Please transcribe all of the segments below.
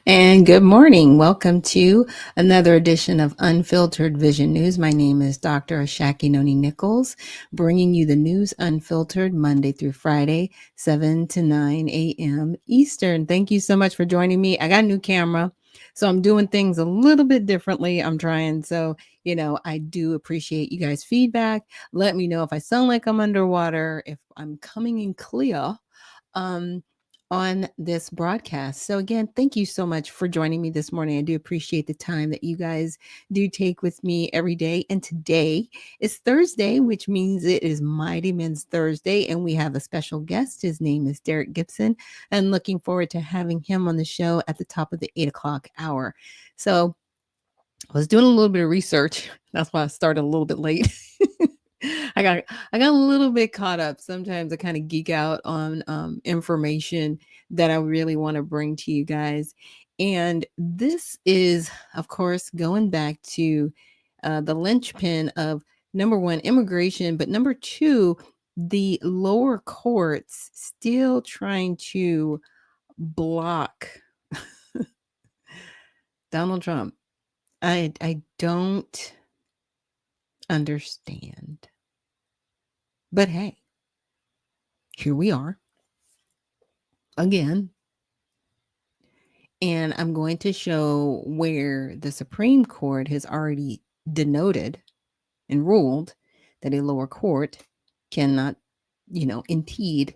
And good morning. Welcome to another edition of Unfiltered Vision News. My name is Dr. Ashaki Noni Nichols, bringing you the news unfiltered Monday through Friday, 7 to 9 a.m. Eastern. Thank you so much for joining me. I got a new camera, so I'm doing things a little bit differently. I'm trying. So, I do appreciate you guys' feedback. Let me know if I sound like I'm underwater, if I'm coming in clear. Um, on this broadcast. So, again, thank you so much for joining me this morning. I do appreciate the time that you guys do take with me every day. And today is Thursday, which means it is Mighty Men's Thursday. And we have a special guest. His name is Derrick Gibson. And looking forward to having him on the show at the top of the 8 o'clock hour. So, I was doing a little bit of research. That's why I started a little bit late. I got a little bit caught up. Sometimes I kind of geek out on information that I really want to bring to you guys. And this is, of course, going back to the linchpin of number one, immigration, but number two, the lower courts still trying to block Donald Trump. I don't understand. But hey, here we are again. And I'm going to show where the Supreme Court has already denoted and ruled that a lower court cannot, impede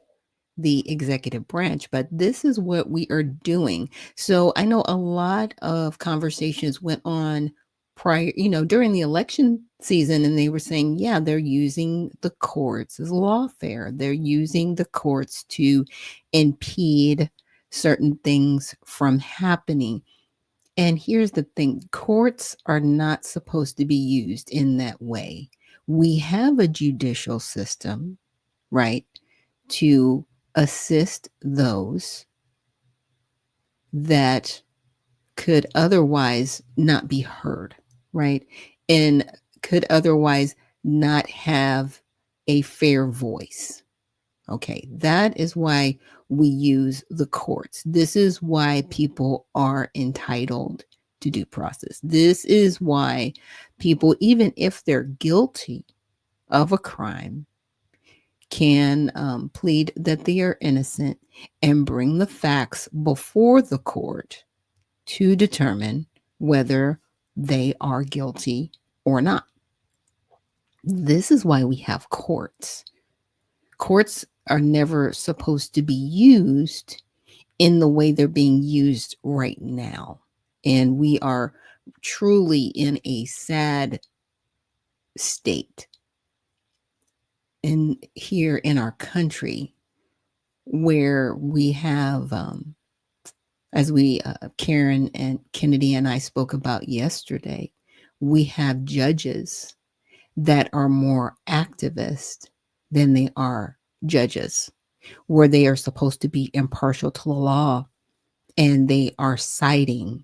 the executive branch. But this is what we are doing. So I know a lot of conversations went on prior, during the election season, and they were saying, yeah, they're using the courts as lawfare. They're using the courts to impede certain things from happening. And here's the thing, courts are not supposed to be used in that way. We have a judicial system, right, to assist those that could otherwise not be heard, right? And could otherwise not have a fair voice. Okay, that is why we use the courts. This is why people are entitled to due process. This is why people, even if they're guilty of a crime, can plead that they are innocent and bring the facts before the court to determine whether they are guilty or not. This is why we have courts. Courts are never supposed to be used in the way they're being used right now. And we are truly in a sad state here in our country where we have, as Karen and Kennedy and I spoke about yesterday, we have judges that are more activist than they are judges, where they are supposed to be impartial to the law, and they are siding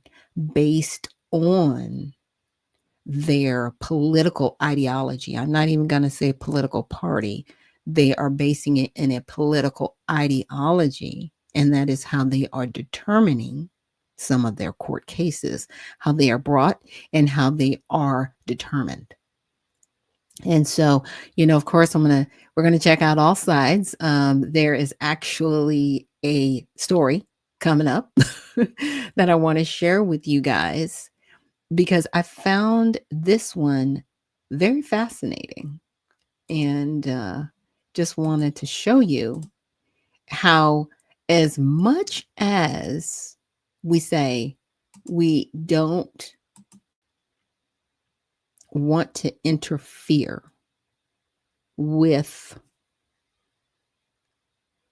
based on their political ideology. I'm not even going to say political party. They are basing it in a political ideology, and that is how they are determining some of their court cases, how they are brought and how they are determined. And so, of course, we're going to check out all sides. There is actually a story coming up that I want to share with you guys, because I found this one very fascinating, and just wanted to show you how, as much as we say we don't want to interfere with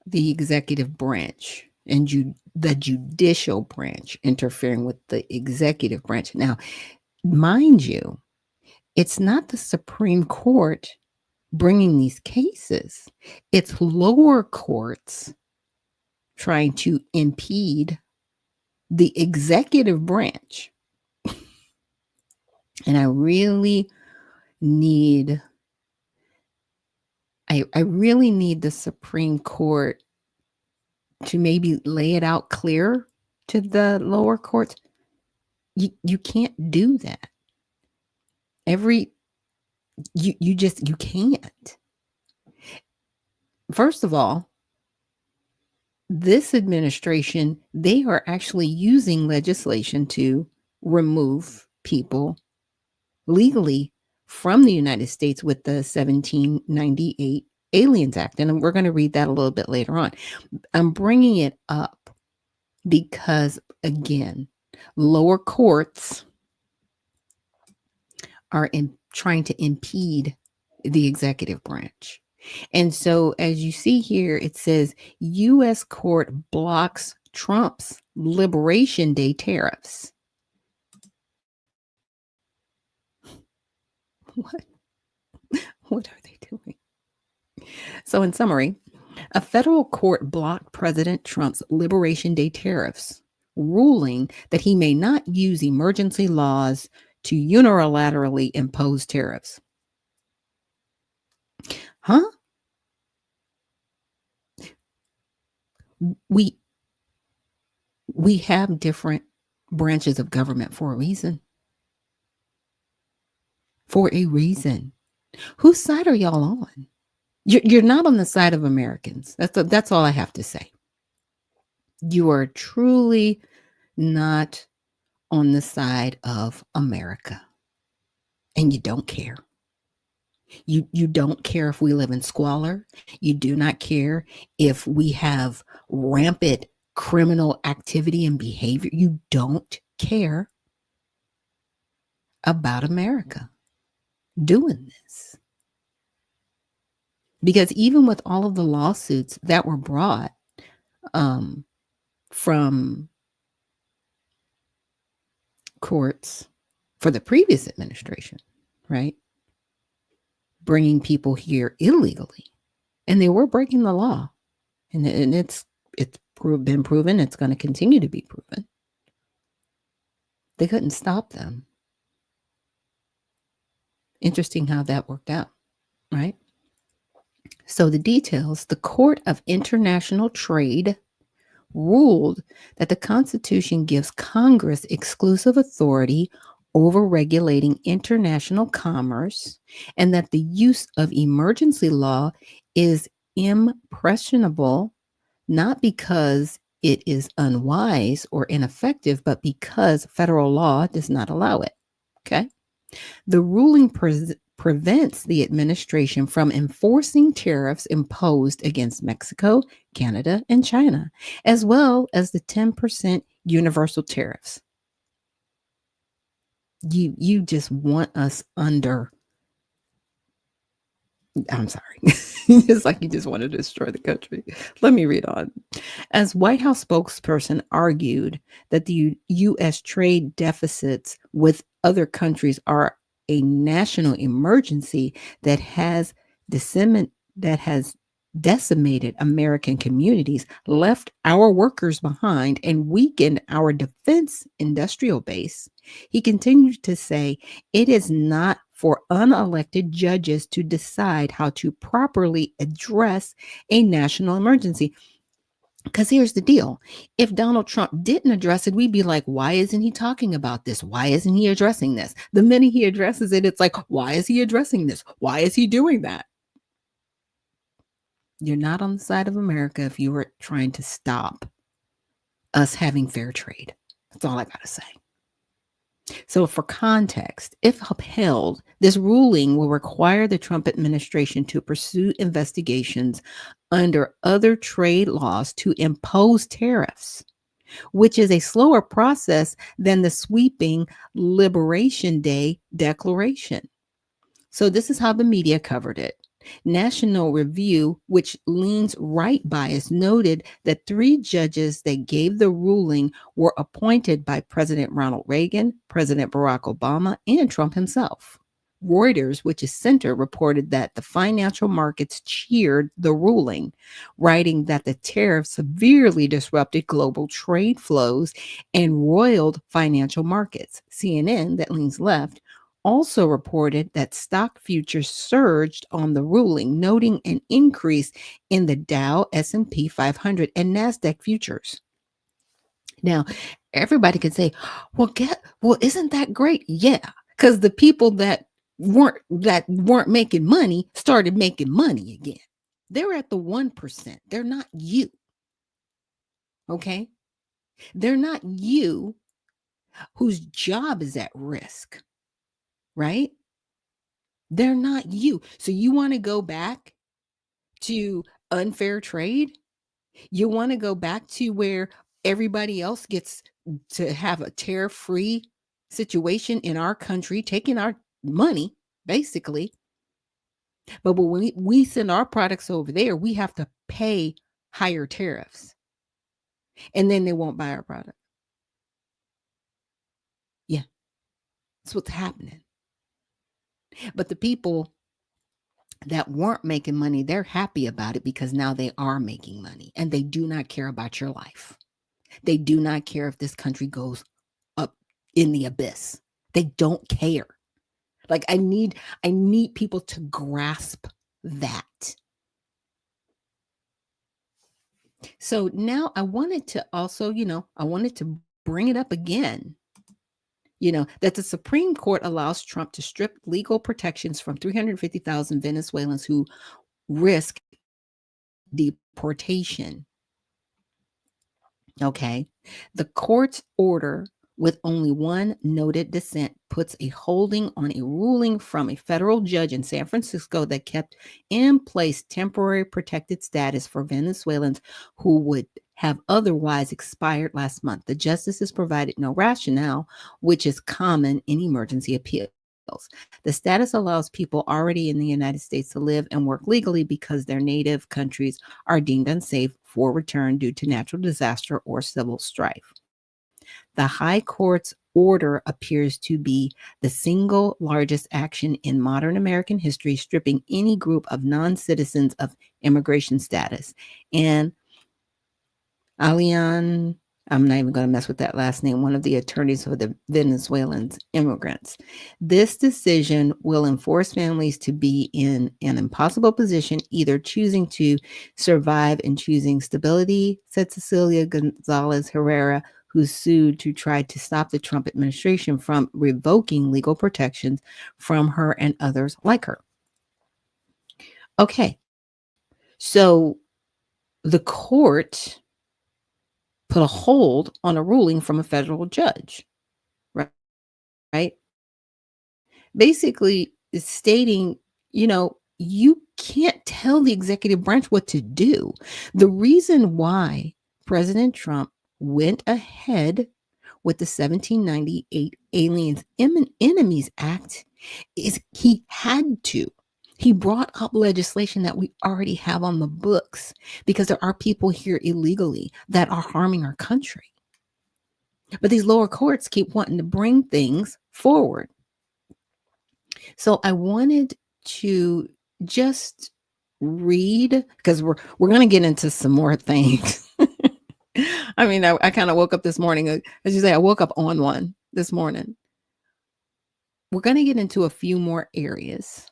the executive branch and the judicial branch interfering with the executive branch. Now, mind you, it's not the Supreme Court bringing these cases. It's lower courts trying to impede the executive branch. And I really need the Supreme Court to maybe lay it out clear to the lower courts. You can't do that. You can't. First of all, this administration, they are actually using legislation to remove people legally from the United States with the 1798 Aliens Act. And we're going to read that a little bit later on. I'm bringing it up because, again, lower courts are trying to impede the executive branch. And so, as you see here, it says U.S. court blocks Trump's Liberation Day tariffs. What are they doing? So, in summary, a federal court blocked President Trump's Liberation Day tariffs, ruling that he may not use emergency laws to unilaterally impose tariffs. Huh? We have different branches of government for a reason. For a reason. Whose side are y'all on? You're not on the side of Americans. That's all I have to say. You are truly not on the side of America. And you don't care. You don't care if we live in squalor. You do not care if we have rampant criminal activity and behavior. You don't care about America doing this. Because even with all of the lawsuits that were brought from courts for the previous administration, right? Bringing people here illegally, and they were breaking the law, and it's been proven. It's going to continue to be proven. They couldn't stop them. Interesting how that worked out, right? So the details: the Court of International Trade ruled that the Constitution gives Congress exclusive authority over regulating international commerce, and that the use of emergency law is impressionable, not because it is unwise or ineffective, but because federal law does not allow it. Okay? The ruling prevents the administration from enforcing tariffs imposed against Mexico, Canada, and China, as well as the 10% universal tariffs. You just want us under. I'm sorry. It's like you just want to destroy the country. Let me read on. As White House spokesperson argued that the U.S. trade deficits with other countries are a national emergency that has decimated American communities, left our workers behind, and weakened our defense industrial base, he continued to say it is not for unelected judges to decide how to properly address a national emergency. Because here's the deal. If Donald Trump didn't address it, we'd be like, why isn't he talking about this? Why isn't he addressing this? The minute he addresses it, it's like, why is he addressing this? Why is he doing that? You're not on the side of America if you were trying to stop us having fair trade. That's all I got to say. So for context, if upheld, this ruling will require the Trump administration to pursue investigations under other trade laws to impose tariffs, which is a slower process than the sweeping Liberation Day declaration. So this is how the media covered it. National Review, which leans right bias, noted that 3 judges that gave the ruling were appointed by President Ronald Reagan, President Barack Obama, and Trump himself. Reuters, which is center, reported that the financial markets cheered the ruling, writing that the tariff severely disrupted global trade flows and roiled financial markets. CNN, that leans left, also reported that stock futures surged on the ruling, noting an increase in the Dow, S&P 500, and NASDAQ futures. Now, everybody could say, well, isn't that great? Yeah, because the people that weren't making money started making money again. They're at the 1%. They're not you. Okay? They're not you whose job is at risk, right? They're not you. So you want to go back to unfair trade? You want to go back to where everybody else gets to have a tariff-free situation in our country, taking our money, basically. But when we send our products over there, we have to pay higher tariffs, and then they won't buy our product. Yeah, that's what's happening. But the people that weren't making money, they're happy about it because now they are making money, and they do not care about your life. They do not care if this country goes up in the abyss. They don't care. Like I need people to grasp that. So now I wanted to also, I wanted to bring it up again. That the Supreme Court allows Trump to strip legal protections from 350,000 Venezuelans who risk deportation. Okay. The court's order, with only one noted dissent, puts a holding on a ruling from a federal judge in San Francisco that kept in place temporary protected status for Venezuelans who would have otherwise expired last month. The justices provided no rationale, which is common in emergency appeals. The status allows people already in the United States to live and work legally because their native countries are deemed unsafe for return due to natural disaster or civil strife. The High Court's order appears to be the single largest action in modern American history, stripping any group of non-citizens of immigration status. And Alian, I'm not even going to mess with that last name, one of the attorneys for the Venezuelan immigrants. This decision will enforce families to be in an impossible position, either choosing to survive and choosing stability, said Cecilia Gonzalez Herrera, who sued to try to stop the Trump administration from revoking legal protections from her and others like her. Okay, so the court put a hold on a ruling from a federal judge, right? Basically, it's stating, you can't tell the executive branch what to do. The reason why President Trump went ahead with the 1798 Aliens Enemies Act is he had to. He brought up legislation that we already have on the books because there are people here illegally that are harming our country. But these lower courts keep wanting to bring things forward. So I wanted to just read, because we're going to get into some more things. I mean, I kind of woke up this morning, as you say, I woke up on one this morning. We're going to get into a few more areas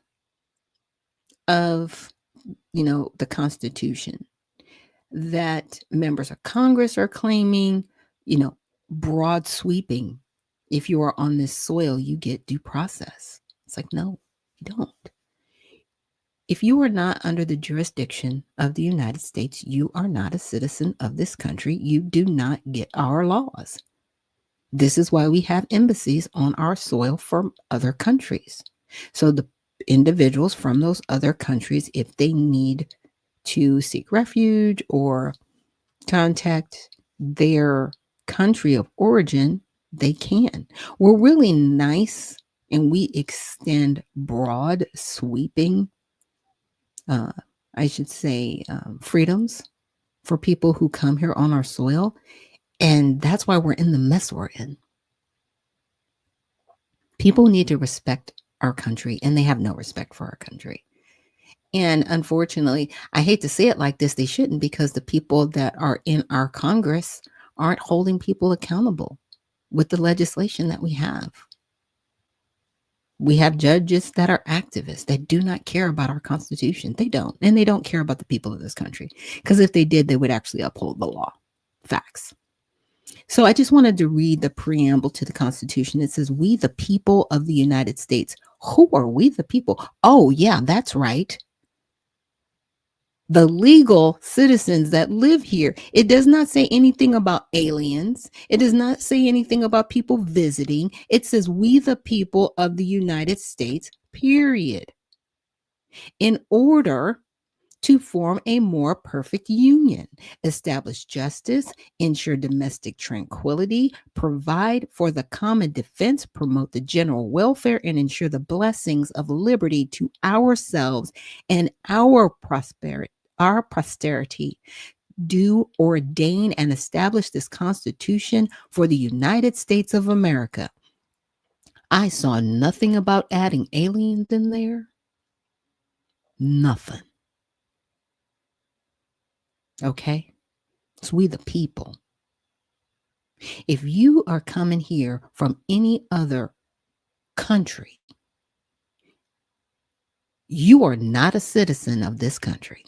of, the Constitution that members of Congress are claiming, broad sweeping. If you are on this soil, you get due process. It's like, no, you don't. If you are not under the jurisdiction of the United States, you are not a citizen of this country. You do not get our laws. This is why we have embassies on our soil from other countries. So the individuals from those other countries, if they need to seek refuge or contact their country of origin, they can. We're really nice and we extend broad, sweeping freedoms for people who come here on our soil. And that's why we're in the mess we're in. People need to respect our country, and they have no respect for our country. And unfortunately, I hate to say it like this, they shouldn't, because the people that are in our Congress aren't holding people accountable with the legislation that we have. We have judges that are activists that do not care about our Constitution. They don't. And they don't care about the people of this country. Because if they did, they would actually uphold the law. Facts. So I just wanted to read the preamble to the Constitution. It says, "We, the people of the United States." Who are we, the people? Oh, yeah, that's right. The legal citizens that live here. It does not say anything about aliens. It does not say anything about people visiting. It says, "We, the people of the United States," period. In order to form a more perfect union, establish justice, ensure domestic tranquility, provide for the common defense, promote the general welfare, and ensure the blessings of liberty to ourselves and our posterity, do ordain and establish this Constitution for the United States of America. I saw nothing about adding aliens in there. Nothing. Okay? It's we the people. If you are coming here from any other country, you are not a citizen of this country.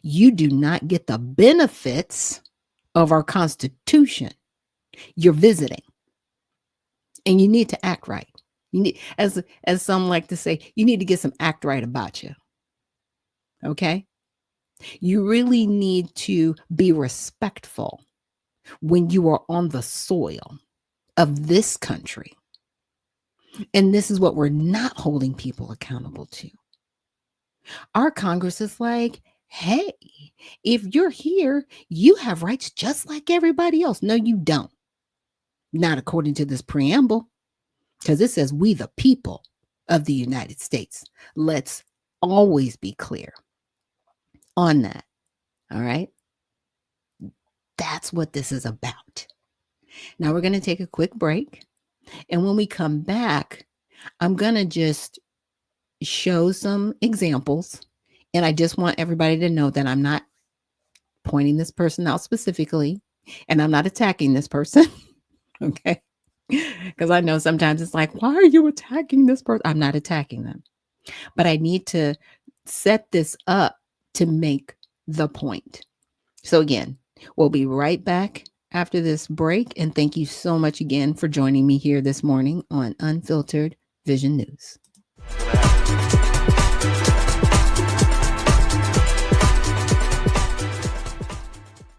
You do not get the benefits of our Constitution. You're visiting, and you need to act right. You need, as some like to say, you need to get some act right about you. Okay? You really need to be respectful when you are on the soil of this country. And this is what we're not holding people accountable to. Our Congress is like, hey, if you're here, you have rights just like everybody else. No, you don't. Not according to this preamble, because it says we the people of the United States. Let's always be clear on that. All right. That's what this is about. Now we're going to take a quick break. And when we come back, I'm going to just show some examples. And I just want everybody to know that I'm not pointing this person out specifically, and I'm not attacking this person. Okay. Because I know sometimes it's like, why are you attacking this person? I'm not attacking them. But I need to set this up to make the point. So again, we'll be right back after this break. And thank you so much again for joining me here this morning on Unfiltered Vision News.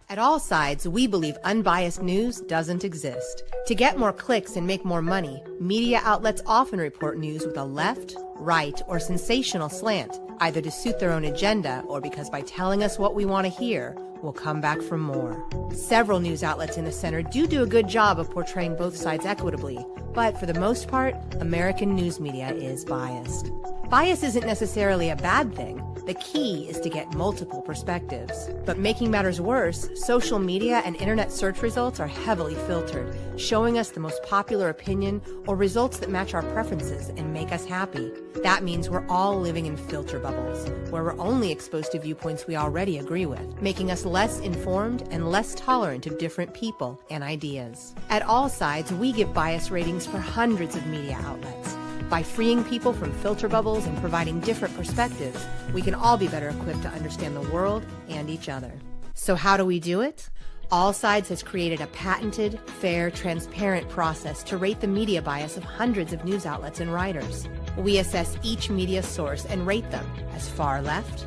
At All Sides, we believe unbiased news doesn't exist. To get more clicks and make more money, media outlets often report news with a left, right, or sensational slant, either to suit their own agenda or because by telling us what we want to hear, we'll come back for more. Several news outlets in the center do a good job of portraying both sides equitably, but for the most part, American news media is biased. Bias isn't necessarily a bad thing. The key is to get multiple perspectives. But making matters worse, social media and internet search results are heavily filtered, showing us the most popular opinion or results that match our preferences and make us happy. That means we're all living in filter bubbles, where we're only exposed to viewpoints we already agree with, making us less informed and less tolerant of different people and ideas. At All Sides, we give bias ratings for hundreds of media outlets. By freeing people from filter bubbles and providing different perspectives, we can all be better equipped to understand the world and each other. So how do we do it? All Sides has created a patented, fair, transparent process to rate the media bias of hundreds of news outlets and writers. We assess each media source and rate them as far left,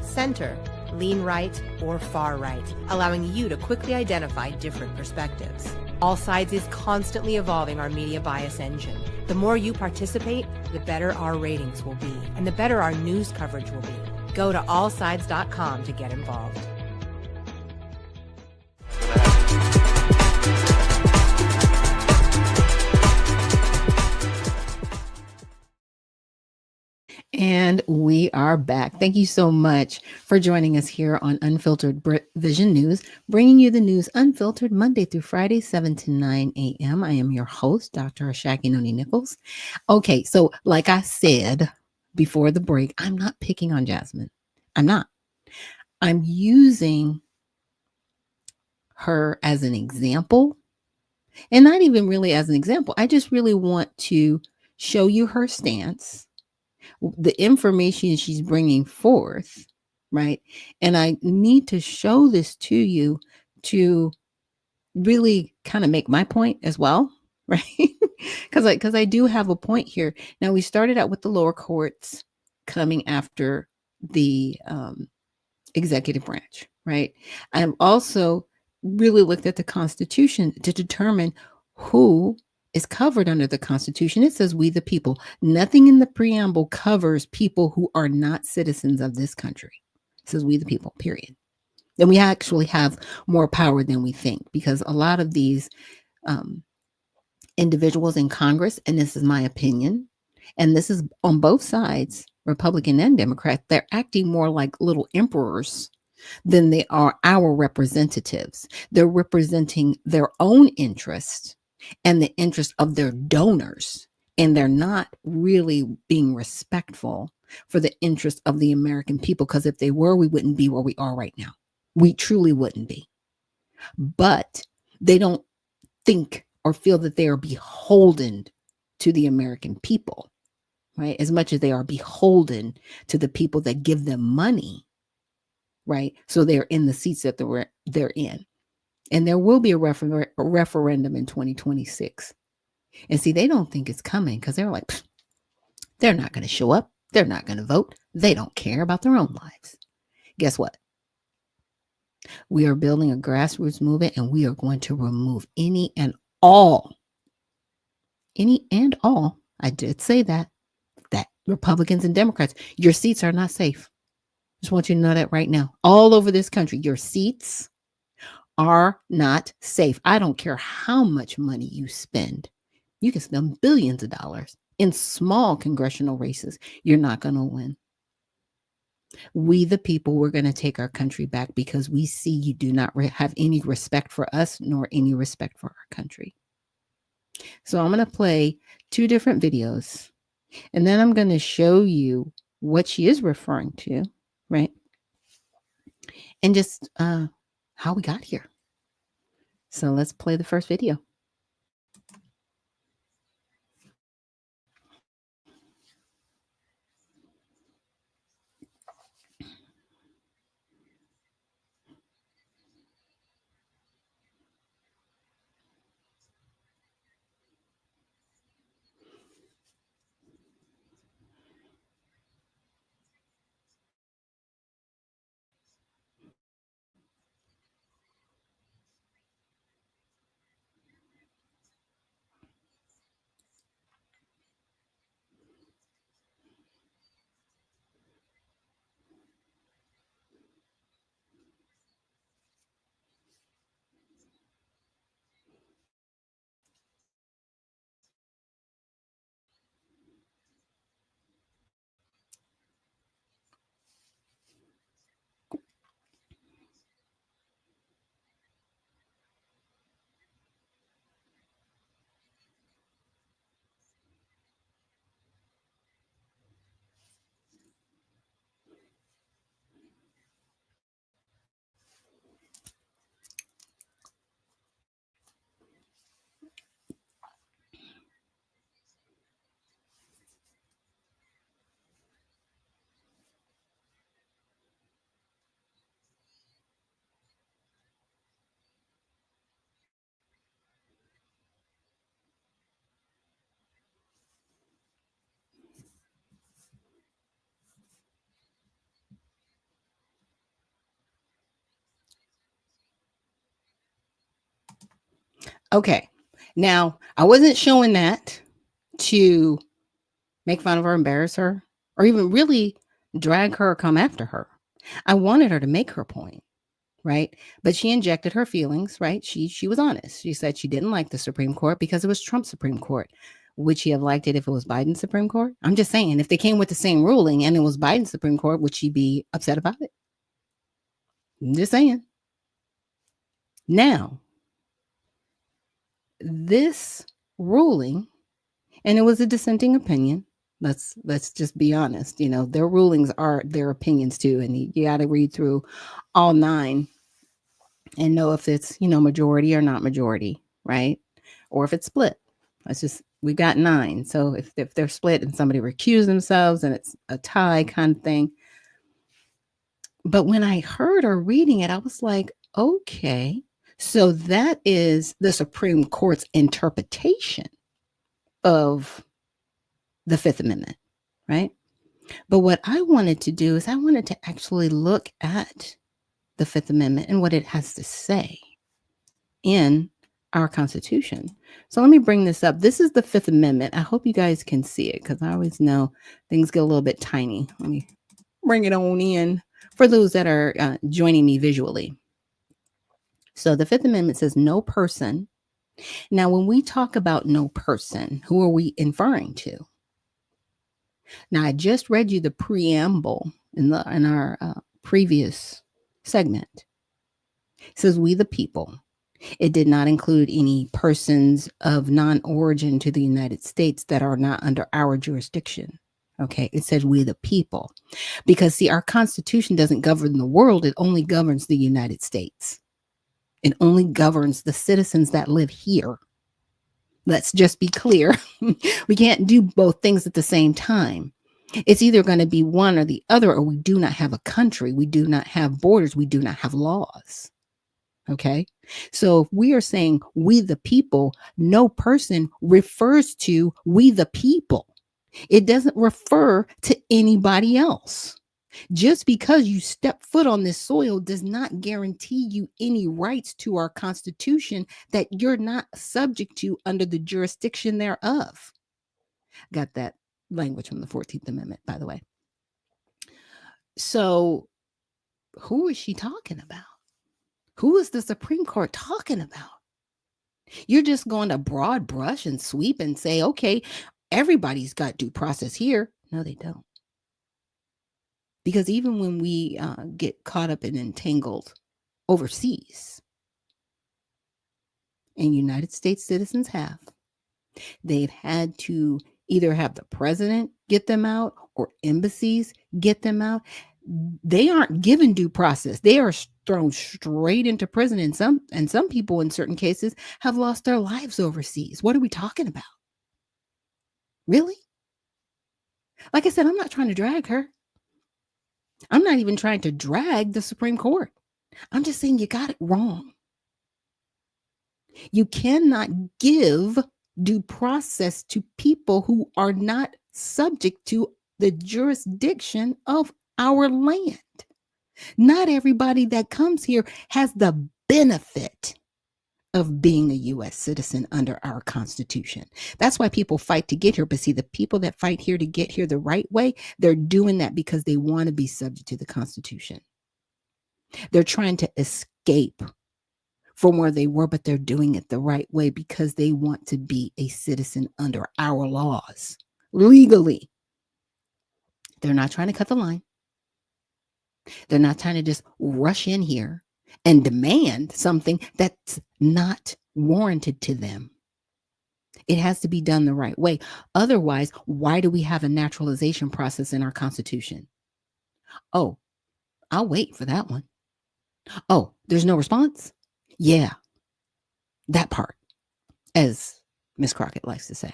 center, lean right, or far right, allowing you to quickly identify different perspectives. All Sides is constantly evolving our media bias engine. The more you participate, the better our ratings will be, and the better our news coverage will be. Go to allsides.com to get involved. And we are back. Thank you so much for joining us here on Unfiltered Vision News, bringing you the news unfiltered Monday through Friday, 7 to 9 a.m. I am your host, Dr. Shakinoni-Nichols. Okay, so like I said before the break, I'm not picking on Jasmine. I'm not. I'm using her as an example, and not even really as an example. I just really want to show you her stance, the information she's bringing forth, right? And I need to show this to you to really kind of make my point as well, right? Because I do have a point here. Now, we started out with the lower courts coming after the executive branch, right? I've also really looked at the Constitution to determine who is covered under the Constitution. It says we the people. Nothing in the preamble covers people who are not citizens of this country. It says we the people, period. And we actually have more power than we think, because a lot of these individuals in Congress, and this is my opinion, and this is on both sides, Republican and Democrat, they're acting more like little emperors than they are our representatives. They're representing their own interest and the interest of their donors, and they're not really being respectful for the interest of the American people, because if they were, we wouldn't be where we are right now. We truly wouldn't be. But they don't think or feel that they are beholden to the American people, right? As much as they are beholden to the people that give them money, right? So they're in the seats that they're in. And there will be a referendum in 2026. And see, they don't think it's coming, because they're like, they're not going to show up. They're not going to vote. They don't care about their own lives. Guess what? We are building a grassroots movement, and we are going to remove any and all, I did say that Republicans and Democrats, your seats are not safe. Just want you to know that right now. All over this country, your seats are not safe. I don't care how much money you spend. You can spend billions of dollars in small congressional races. You're not going to win. We, the people, we're going to take our country back, because we see you do not have any respect for us, nor any respect for our country. So I'm going to play 2 different videos, and then I'm going to show you what she is referring to, right? And just how we got here. So let's play the first video. Okay. Now, I wasn't showing that to make fun of her, embarrass her, or even really drag her or come after her. I wanted her to make her point, right? But she injected her feelings, right? She was honest. She said she didn't like the Supreme Court because it was Trump's Supreme Court. Would she have liked it if it was Biden's Supreme Court? I'm just saying, if they came with the same ruling and it was Biden's Supreme Court, would she be upset about it? I'm just saying. Now, this ruling, and it was a dissenting opinion. Let's just be honest. You know, their rulings are their opinions too, and you got to read through all 9 and know if it's, majority or not majority, right? Or if it's split. We got 9. So if they're split and somebody recused themselves and it's a tie kind of thing. But when I heard her reading it, I was like, okay. So that is the Supreme Court's interpretation of the Fifth Amendment, right? But what I wanted to do is I wanted to actually look at the Fifth Amendment and what it has to say in our Constitution. So let me bring this up. This is the Fifth Amendment. I hope you guys can see it because I always know things get a little bit tiny. Let me bring it on in for those that are joining me visually. So the Fifth Amendment says no person. Now, when we talk about no person, who are we inferring to? Now, I just read you the preamble in our previous segment. It says we the people. It did not include any persons of non-origin to the United States that are not under our jurisdiction. Okay, it says we the people. Because, see, our Constitution doesn't govern the world, it only governs the United States. It only governs the citizens that live here. Let's just be clear. We can't do both things at the same time. It's either going to be one or the other, or we do not have a country. We do not have borders. We do not have laws. Okay. So if we are saying we the people, no person refers to we the people. It doesn't refer to anybody else. Just because you step foot on this soil does not guarantee you any rights to our Constitution that you're not subject to under the jurisdiction thereof. Got that language from the 14th Amendment, by the way. So who is she talking about? Who is the Supreme Court talking about? You're just going to broad brush and sweep and say, okay, everybody's got due process here. No, they don't. Because even when we get caught up and entangled overseas, and United States citizens have, they've had to either have the president get them out or embassies get them out. They aren't given due process. They are thrown straight into prison. And some people in certain cases have lost their lives overseas. What are we talking about? Really? Like I said, I'm not trying to drag her. I'm not even trying to drag the Supreme Court. I'm just saying you got it wrong. You cannot give due process to people who are not subject to the jurisdiction of our land. Not everybody that comes here has the benefit of being a U.S. citizen under our Constitution. That's why people fight to get here. But see, the people that fight here to get here the right way, they're doing that because they want to be subject to the Constitution. They're trying to escape from where they were, but they're doing it the right way because they want to be a citizen under our laws legally. They're not trying to cut the line. They're not trying to just rush in here and demand something that's not warranted to them. It has to be done the right way. Otherwise, why do we have a naturalization process in our Constitution? Oh, I'll wait for that one. Oh, there's no response? Yeah, that part, as Miss Crockett likes to say.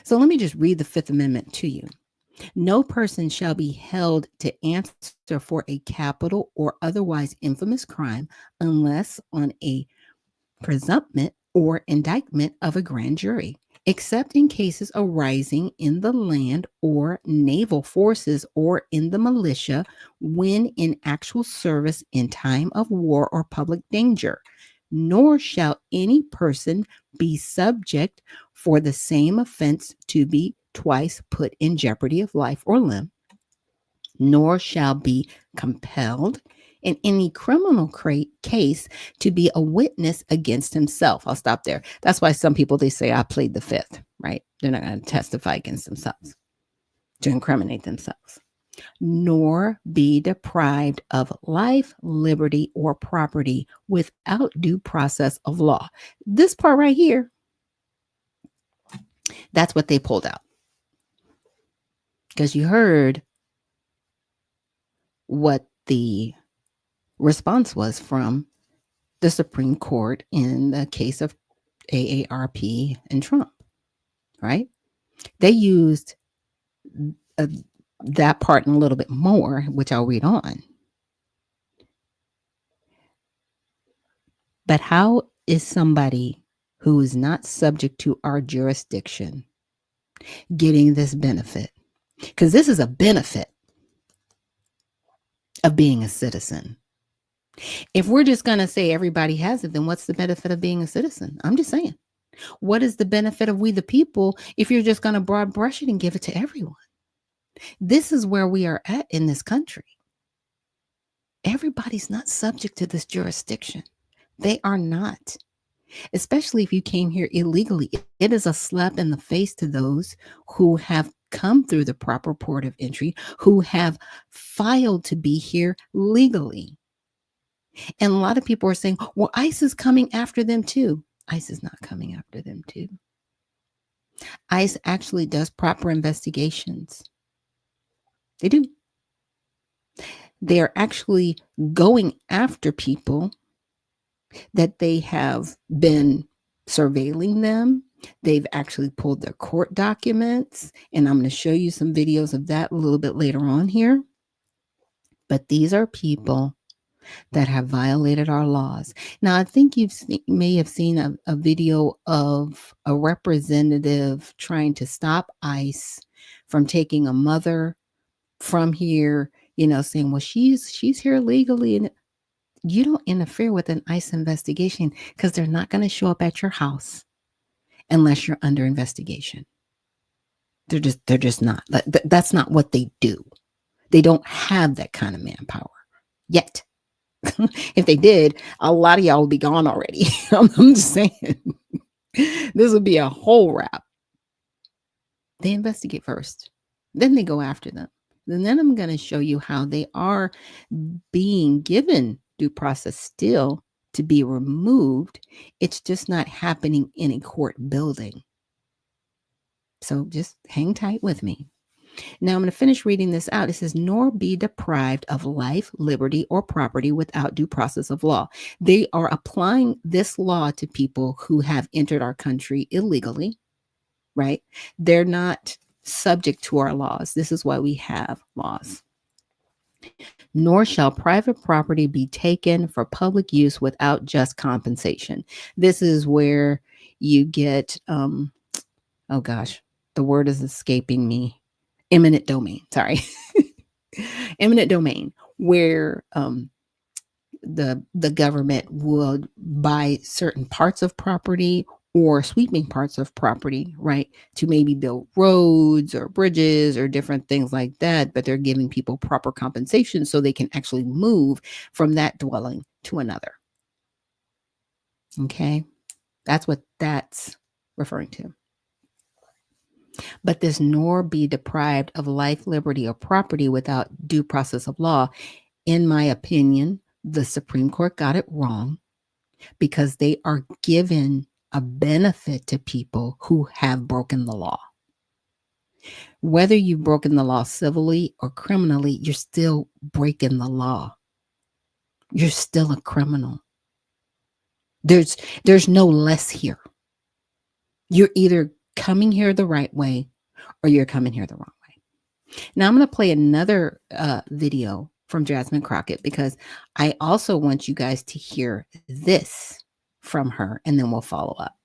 So let me just read the Fifth Amendment to you. No person shall be held to answer for a capital or otherwise infamous crime unless on a presumption or indictment of a grand jury, except in cases arising in the land or naval forces or in the militia when in actual service in time of war or public danger. Nor shall any person be subject for the same offense to be twice put in jeopardy of life or limb, nor shall be compelled in any criminal case to be a witness against himself. I'll stop there. That's why some people, they say, I plead the fifth, right? They're not going to testify against themselves to incriminate themselves. Nor be deprived of life, liberty, or property without due process of law. This part right here, that's what they pulled out. Because you heard what the response was from the Supreme Court in the case of AARP and Trump, right? They used that part and a little bit more, which I'll read on. But how is somebody who is not subject to our jurisdiction getting this benefit? Because this is a benefit of being a citizen. If we're just going to say everybody has it, then what's the benefit of being a citizen? I'm just saying. What is the benefit of we the people if you're just going to broad brush it and give it to everyone? This is where we are at in this country. Everybody's not subject to this jurisdiction. They are not. Especially if you came here illegally. It is a slap in the face to those who have come through the proper port of entry, who have filed to be here legally. And a lot of people are saying, well, ICE is coming after them too. ICE is not coming after them too. ICE actually does proper investigations. They do. They are actually going after people that they have been surveilling them. They've actually pulled their court documents, and I'm going to show you some videos of that a little bit later on here. But these are people that have violated our laws. Now, I think you may have seen a video of a representative trying to stop ICE from taking a mother from here, saying, well, she's here legally, and you don't interfere with an ICE investigation because they're not going to show up at your house unless you're under investigation. They're just not. That's not what they do. They don't have that kind of manpower yet. If they did, a lot of y'all would be gone already. I'm just saying. This would be a whole wrap. They investigate first. Then they go after them. And then I'm going to show you how they are being given due process still to be removed. It's just not happening in a court building. So just hang tight with me. Now I'm going to finish reading this out. It says, nor be deprived of life, liberty, or property without due process of law. They are applying this law to people who have entered our country illegally, right? They're not subject to our laws. This is why we have laws. Nor shall private property be taken for public use without just compensation. This is where you get, oh gosh, the word is escaping me. Eminent domain, sorry. Eminent domain, where the government would buy certain parts of property or sweeping parts of property, right, to maybe build roads or bridges or different things like that, but they're giving people proper compensation so they can actually move from that dwelling to another. Okay, that's what that's referring to. But this nor be deprived of life, liberty, or property without due process of law. In my opinion, the Supreme Court got it wrong because they are given a benefit to people who have broken the law. Whether you've broken the law civilly or criminally, you're still breaking the law. You're still a criminal. There's no less here. You're either coming here the right way or you're coming here the wrong way. Now I'm going to play another video from Jasmine Crockett because I also want you guys to hear this from her, and then we'll follow up.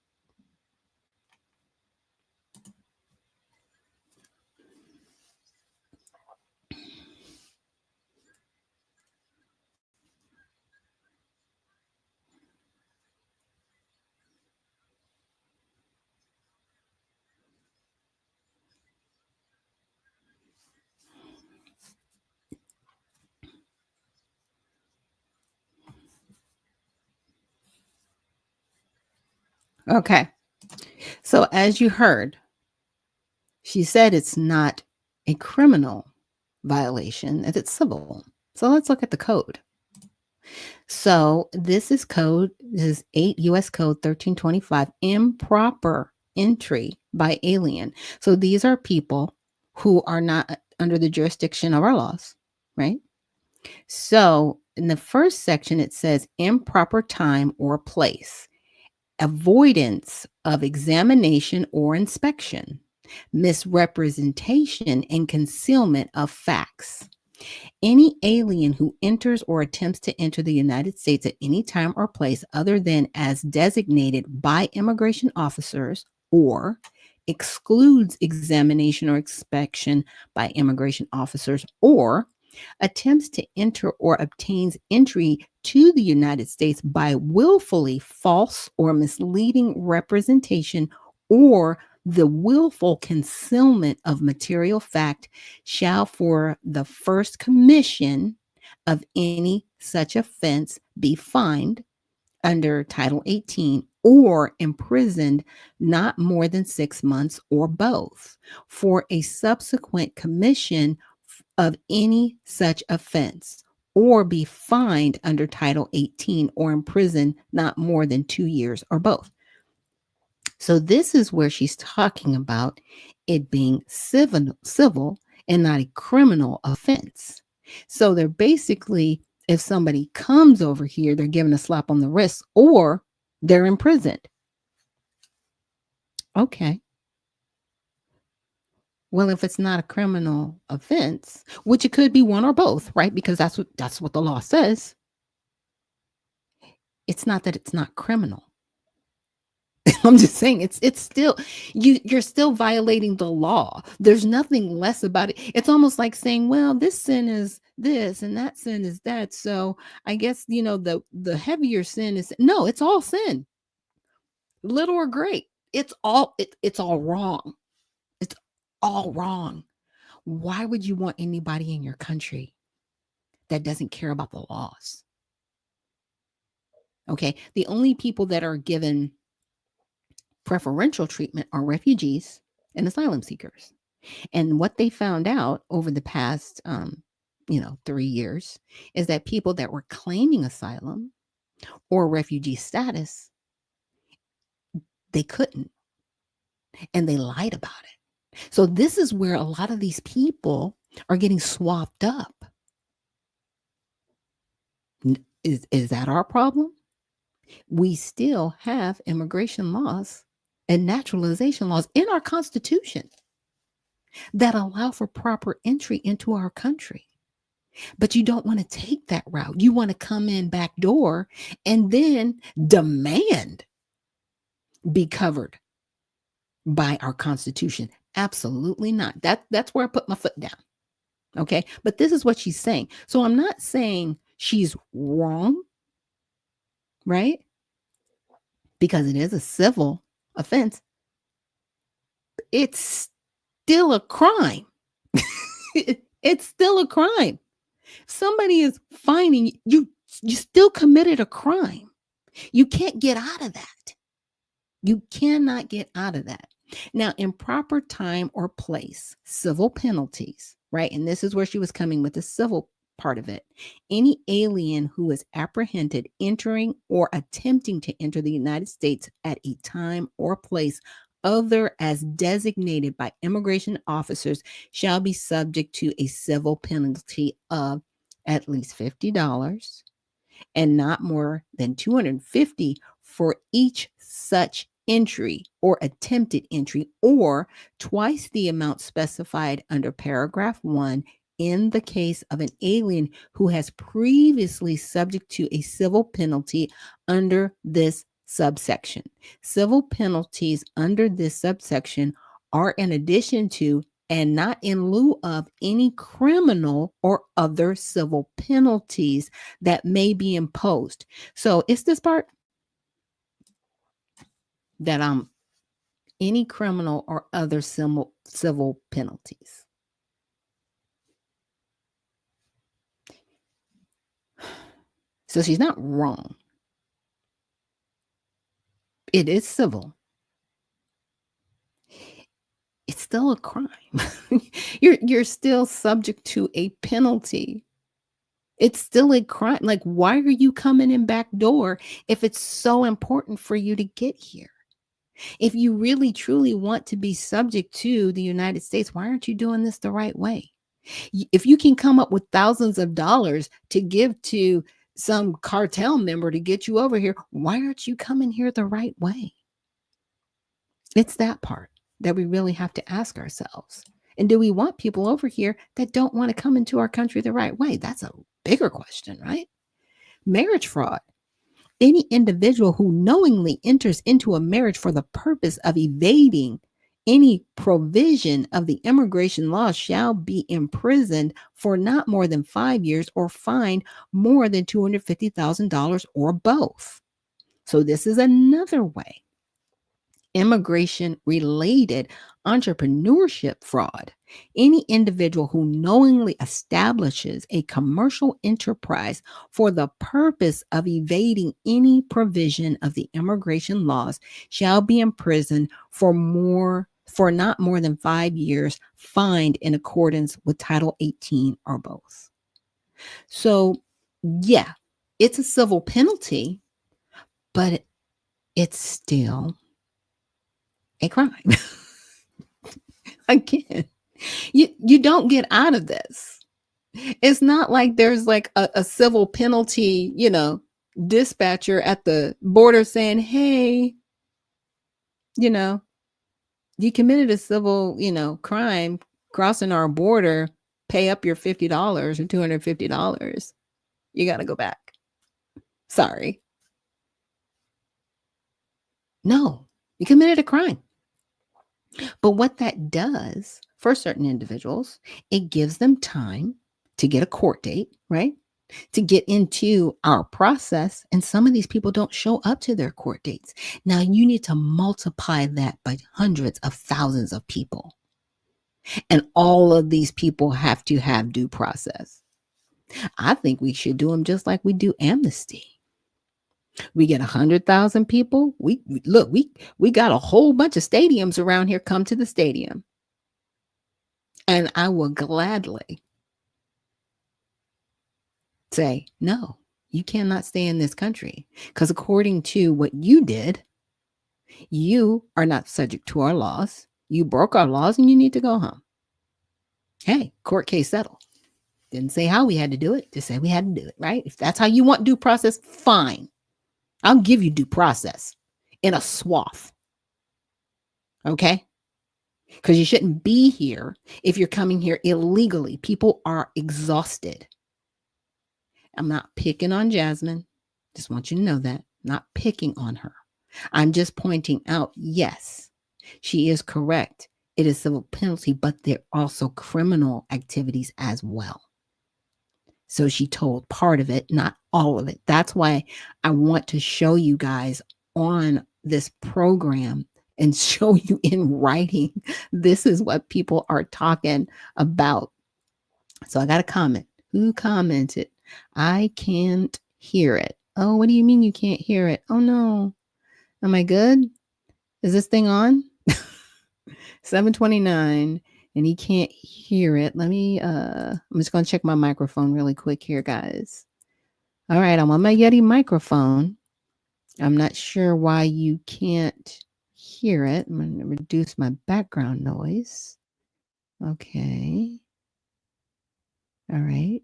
Okay. So as you heard, she said it's not a criminal violation, that it's civil. So let's look at the code. So this is 8 U.S. Code 1325, improper entry by alien. So these are people who are not under the jurisdiction of our laws, right? So in the first section, it says improper time or place, avoidance of examination or inspection, misrepresentation and concealment of facts, Any alien who enters or attempts to enter the United States at any time or place other than as designated by immigration officers or excludes examination or inspection by immigration officers or attempts to enter or obtains entry to the United States by willfully false or misleading representation or the willful concealment of material fact shall for the first commission of any such offense be fined under Title 18 or imprisoned not more than 6 months or both. For a subsequent commission of any such offense or be fined under Title 18 or imprisoned not more than 2 years or both. So this is where she's talking about it being civil and not a criminal offense. So they're basically, if somebody comes over here, they're given a slap on the wrist or they're imprisoned. Okay. Well, if it's not a criminal offense, which it could be one or both, right? Because that's what the law says. It's not that it's not criminal. I'm just saying it's still you're still violating the law. There's nothing less about it. It's almost like saying, well, this sin is this and that sin is that. So I guess the heavier sin is no, it's all sin. Little or great. It's all wrong. It's all wrong. Why would you want anybody in your country that doesn't care about the laws? Okay. The only people that are given preferential treatment are refugees and asylum seekers. And what they found out over the past, 3 years is that people that were claiming asylum or refugee status, they couldn't, and they lied about it. So this is where a lot of these people are getting swapped up. Is that our problem? We still have immigration laws and naturalization laws in our Constitution that allow for proper entry into our country. But you don't want to take that route. You want to come in back door and then demand be covered by our Constitution. Absolutely not. That's where I put my foot down. Okay. But this is what she's saying. So I'm not saying she's wrong, right? Because it is a civil offense. It's still a crime. It's still a crime. If somebody is fining you, you still committed a crime. You can't get out of that. You cannot get out of that. Now, in proper time or place, civil penalties, right? And this is where she was coming with the civil part of it. Any alien who is apprehended entering or attempting to enter the United States at a time or place other as designated by immigration officers shall be subject to a civil penalty of at least $50 and not more than $250 for each such entry or attempted entry, or twice the amount specified under paragraph 1 in the case of an alien who has previously subject to a civil penalty under this subsection. Civil penalties under this subsection are in addition to and not in lieu of any criminal or other civil penalties that may be imposed. So it's this part that any criminal or other civil penalties. So she's not wrong. It is civil. It's still a crime. You're still subject to a penalty. It's still a crime. Like, why are you coming in back door if it's so important for you to get here? If you really truly want to be subject to the United States, why aren't you doing this the right way? If you can come up with thousands of dollars to give to some cartel member to get you over here, why aren't you coming here the right way? It's that part that we really have to ask ourselves. And do we want people over here that don't want to come into our country the right way? That's a bigger question, right? Marriage fraud. Any individual who knowingly enters into a marriage for the purpose of evading any provision of the immigration laws shall be imprisoned for not more than 5 years or fined more than $250,000 or both. So, this is another way. Immigration related entrepreneurship fraud. Any individual who knowingly establishes a commercial enterprise for the purpose of evading any provision of the immigration laws shall be imprisoned for not more than 5 years, fined in accordance with Title 18 or both. So, yeah, it's a civil penalty, but it's still a crime. Again, you don't get out of this. It's not like there's like a civil penalty, dispatcher at the border saying, hey, you committed a civil, crime crossing our border, pay up your $50 or $250. You got to go back. Sorry. No, you committed a crime. But what that does for certain individuals, it gives them time to get a court date, right? To get into our process. And some of these people don't show up to their court dates. Now you need to multiply that by hundreds of thousands of people. And all of these people have to have due process. I think we should do them just like we do amnesty. We get 100,000 people. We got a whole bunch of stadiums around here. Come to the stadium. And I will gladly say, no, you cannot stay in this country. Because according to what you did, you are not subject to our laws. You broke our laws and you need to go home. Hey, court case settled. Didn't say how we had to do it. Just say we had to do it, right? If that's how you want due process, fine. I'll give you due process in a swath. Okay? Because you shouldn't be here if you're coming here illegally. People are exhausted. I'm not picking on Jasmine. Just want you to know that. Not picking on her. I'm just pointing out, yes, she is correct. It is civil penalty, but there are also criminal activities as well. So she told part of it, not all of it. That's why I want to show you guys on this program and show you in writing. This is what people are talking about. So I got a comment. Who commented? I can't hear it. Oh, what do you mean you can't hear it? Oh no. Am I good? Is this thing on? 7:29 and he can't hear it. Let me I'm just going to check my microphone really quick here, guys. All right, I'm on my Yeti microphone. I'm not sure why you can't hear it. I'm going to reduce my background noise. Okay. All right.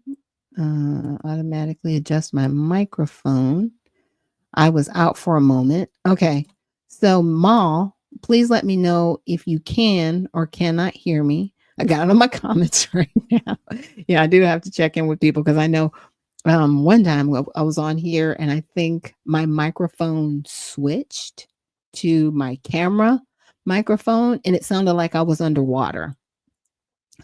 Automatically adjust my microphone. I was out for a moment. Okay. So, Mal, please let me know if you can or cannot hear me. I got it on my comments right now. Yeah, I do have to check in with people because I know one time I was on here and I think my microphone switched to my camera microphone and it sounded like I was underwater.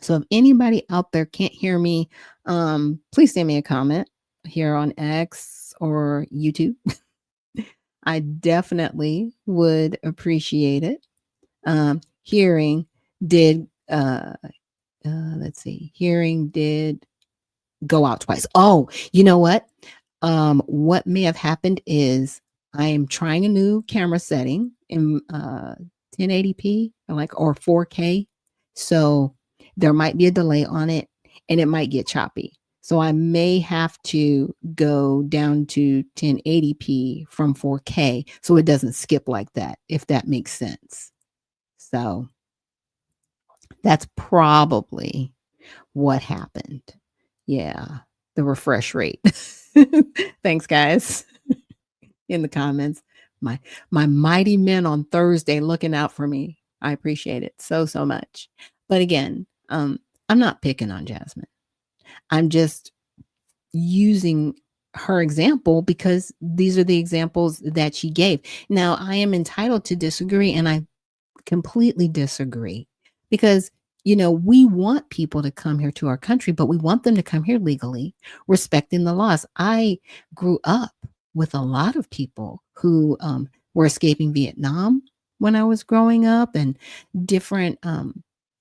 So if anybody out there can't hear me, please send me a comment here on X or YouTube. I definitely would appreciate it. Hearing did, let's see, hearing did go out twice. Oh, you know what? What may have happened is I am trying a new camera setting in 1080p or 4K. So there might be a delay on it and it might get choppy. So I may have to go down to 1080p from 4K so it doesn't skip like that, if that makes sense. So that's probably what happened. Yeah, the refresh rate. Thanks, guys, in the comments. My mighty men on Thursday looking out for me. I appreciate it so much. But again, Um, I'm not picking on Jasmine. I'm just using her example because these are the examples that she gave. Now, I am entitled to disagree, and I completely disagree because, we want people to come here to our country, but we want them to come here legally, respecting the laws. I grew up with a lot of people who were escaping Vietnam when I was growing up, and different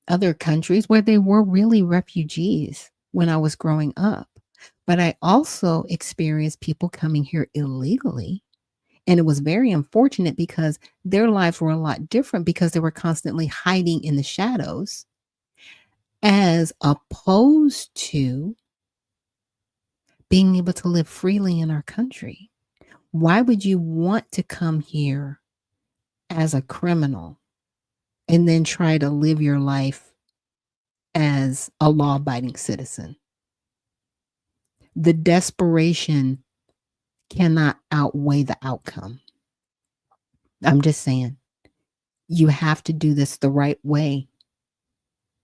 other countries where they were really refugees when I was growing up. But I also experienced people coming here illegally, and it was very unfortunate because their lives were a lot different because they were constantly hiding in the shadows, as opposed to being able to live freely in our country. Why would you want to come here as a criminal and then try to live your life as a law abiding citizen? The desperation cannot outweigh the outcome. I'm just saying, you have to do this the right way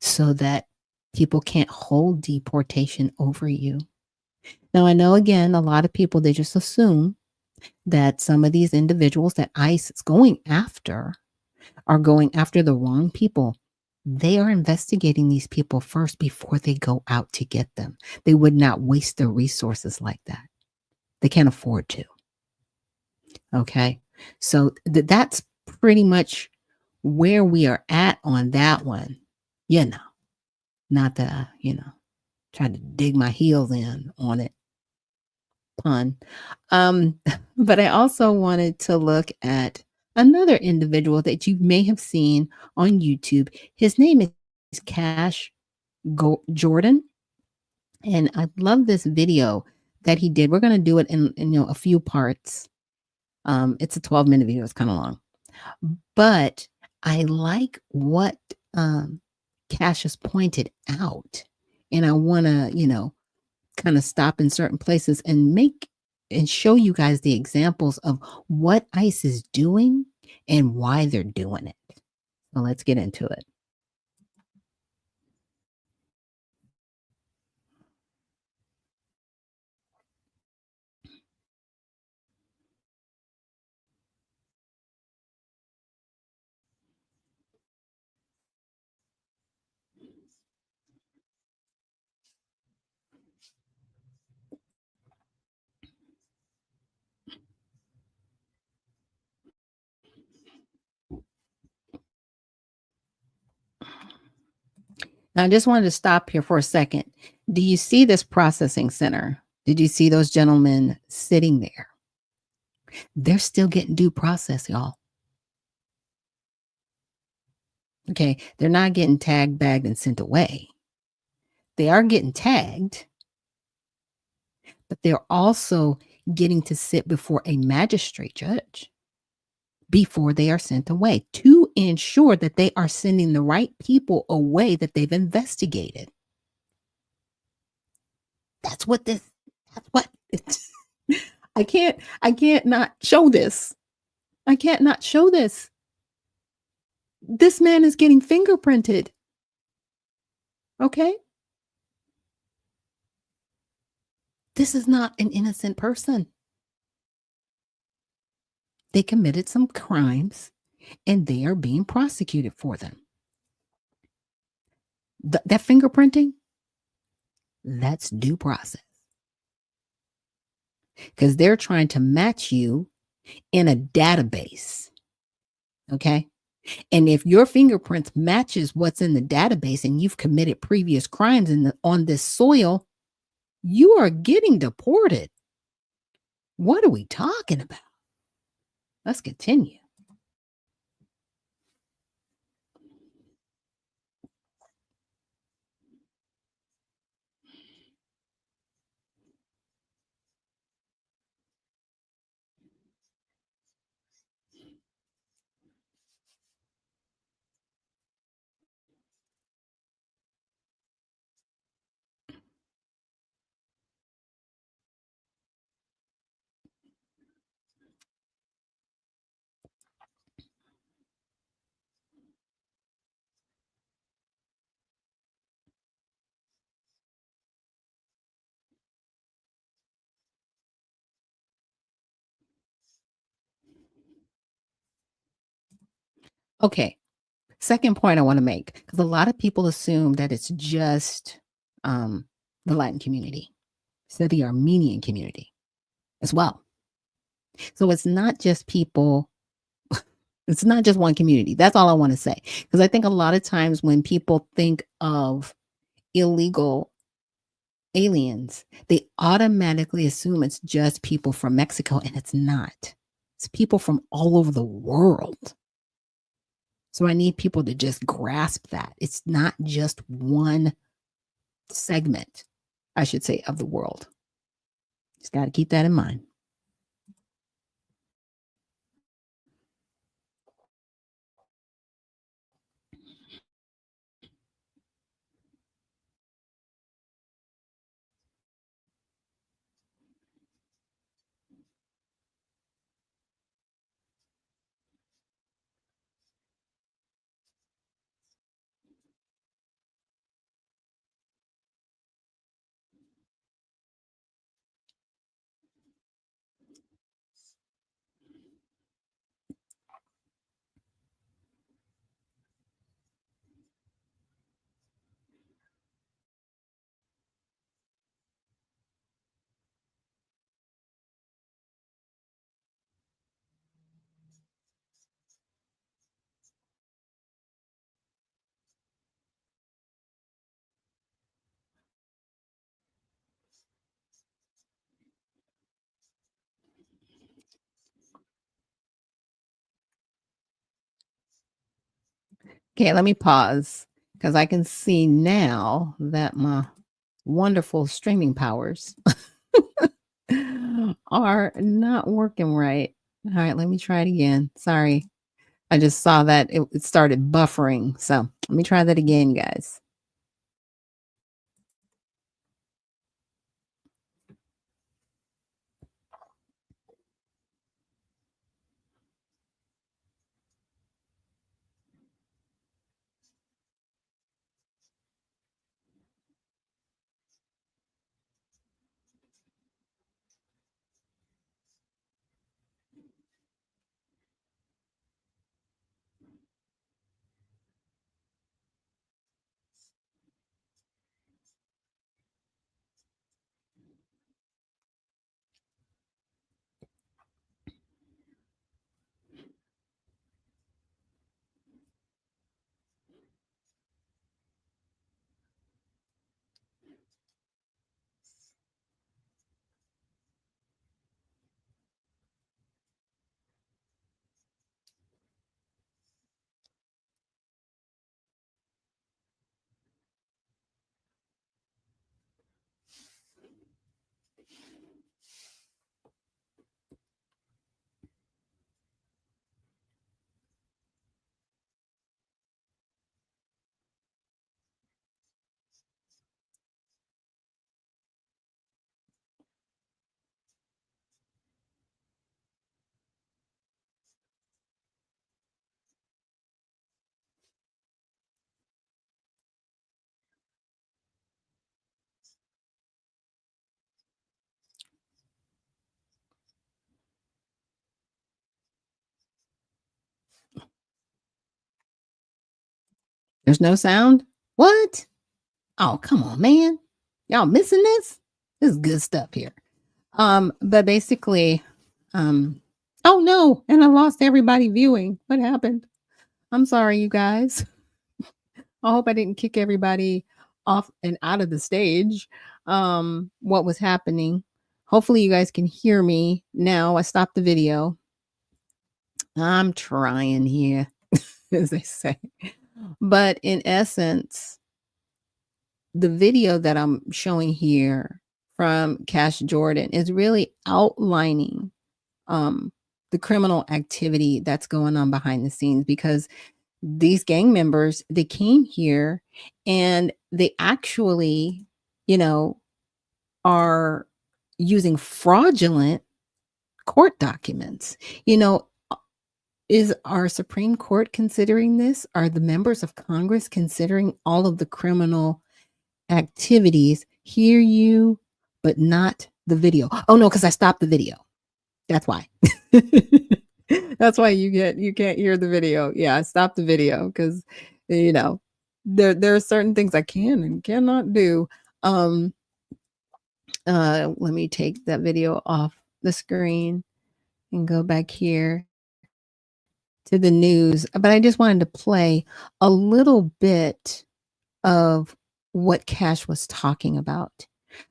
so that people can't hold deportation over you. Now, I know, again, a lot of people, they just assume that some of these individuals that ICE is going after are going after the wrong people. They are investigating these people first before they go out to get them. They would not waste their resources like that. They can't afford to. Okay. So that's pretty much where we are at on that one. You know, not that try to dig my heels in on it, pun. Um, but I also wanted to look at another individual that you may have seen on YouTube. His name is Cash Jordan, and I love this video that he did. We're going to do it in a few parts. It's a 12-minute video. It's kind of long, but I like what Cash has pointed out, and I want to kind of stop in certain places and make and show you guys the examples of what ICE is doing and why they're doing it. So let's get into it. Now, I just wanted to stop here for a second. Do you see this processing center? Did you see those gentlemen sitting there? They're still getting due process, y'all. Okay. They're not getting tagged, bagged, and sent away. They are getting tagged, but they're also getting to sit before a magistrate judge before they are sent away to ensure that they are sending the right people away that they've investigated. That's what that's what it's, I can't not show this. I can't not show this. This man is getting fingerprinted. Okay? This is not an innocent person. They committed some crimes and they are being prosecuted for them. That fingerprinting, that's due process because they're trying to match you in a database. Okay. And if your fingerprints matches what's in the database and you've committed previous crimes on this soil, you are getting deported. What are we talking about? Let's continue. Okay. Second point I want to make, because a lot of people assume that it's just um, the Latin community, so the Armenian community as well. So it's not just people, it's not just one community. That's all I want to say. Because I think a lot of times when people think of illegal aliens, they automatically assume it's just people from Mexico, and it's not. It's people from all over the world. So I need people to just grasp that. It's not just one segment, I should say, of the world. Just got to keep that in mind. Okay, let me pause because I can see now that my wonderful streaming powers are not working right. All right, let me try it again. Sorry. I just saw that it started buffering. So let me try that again, guys. There's no sound? What? Oh, come on, man. Y'all missing this? This is good stuff here. But basically, oh no, and I lost everybody viewing. What happened? I'm sorry, you guys. I hope I didn't kick everybody off and out of the stage. What was happening? Hopefully, you guys can hear me now. I stopped the video. I'm trying here, as they say. But in essence, the video that I'm showing here from Cash Jordan is really outlining um, the criminal activity that's going on behind the scenes, because these gang members, they came here and they actually, you know, are using fraudulent court documents. You know, is our Supreme Court considering this? Are the members of Congress considering all of the criminal activities? Hear you, but not the video. Oh no, because I stopped the video. That's why. That's why you can't hear the video. Yeah, I stopped the video because there are certain things I can and cannot do. Let me take that video off the screen and go back here to the news. But I just wanted to play a little bit of what Cash was talking about,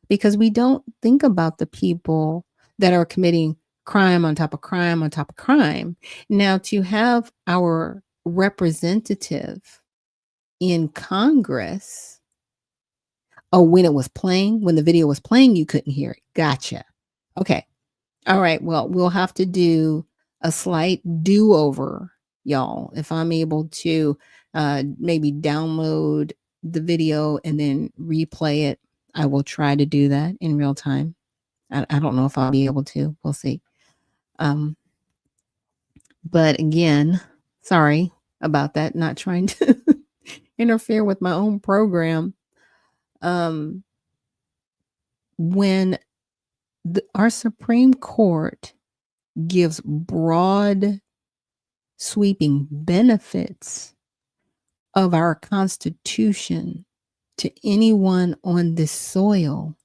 because we don't think about the people that are committing crime on top of crime on top of crime. Now, to have our representative in Congress, when the video was playing, you couldn't hear it. Gotcha. Okay. All right. Well, we'll have to do a slight do-over, y'all. If I'm able to maybe download the video and then replay it, I will try to do that in real time. I don't know if I'll be able to. We'll see. But again, sorry about that. Not trying to interfere with my own program. When our Supreme Court gives broad, sweeping benefits of our Constitution to anyone on this soil,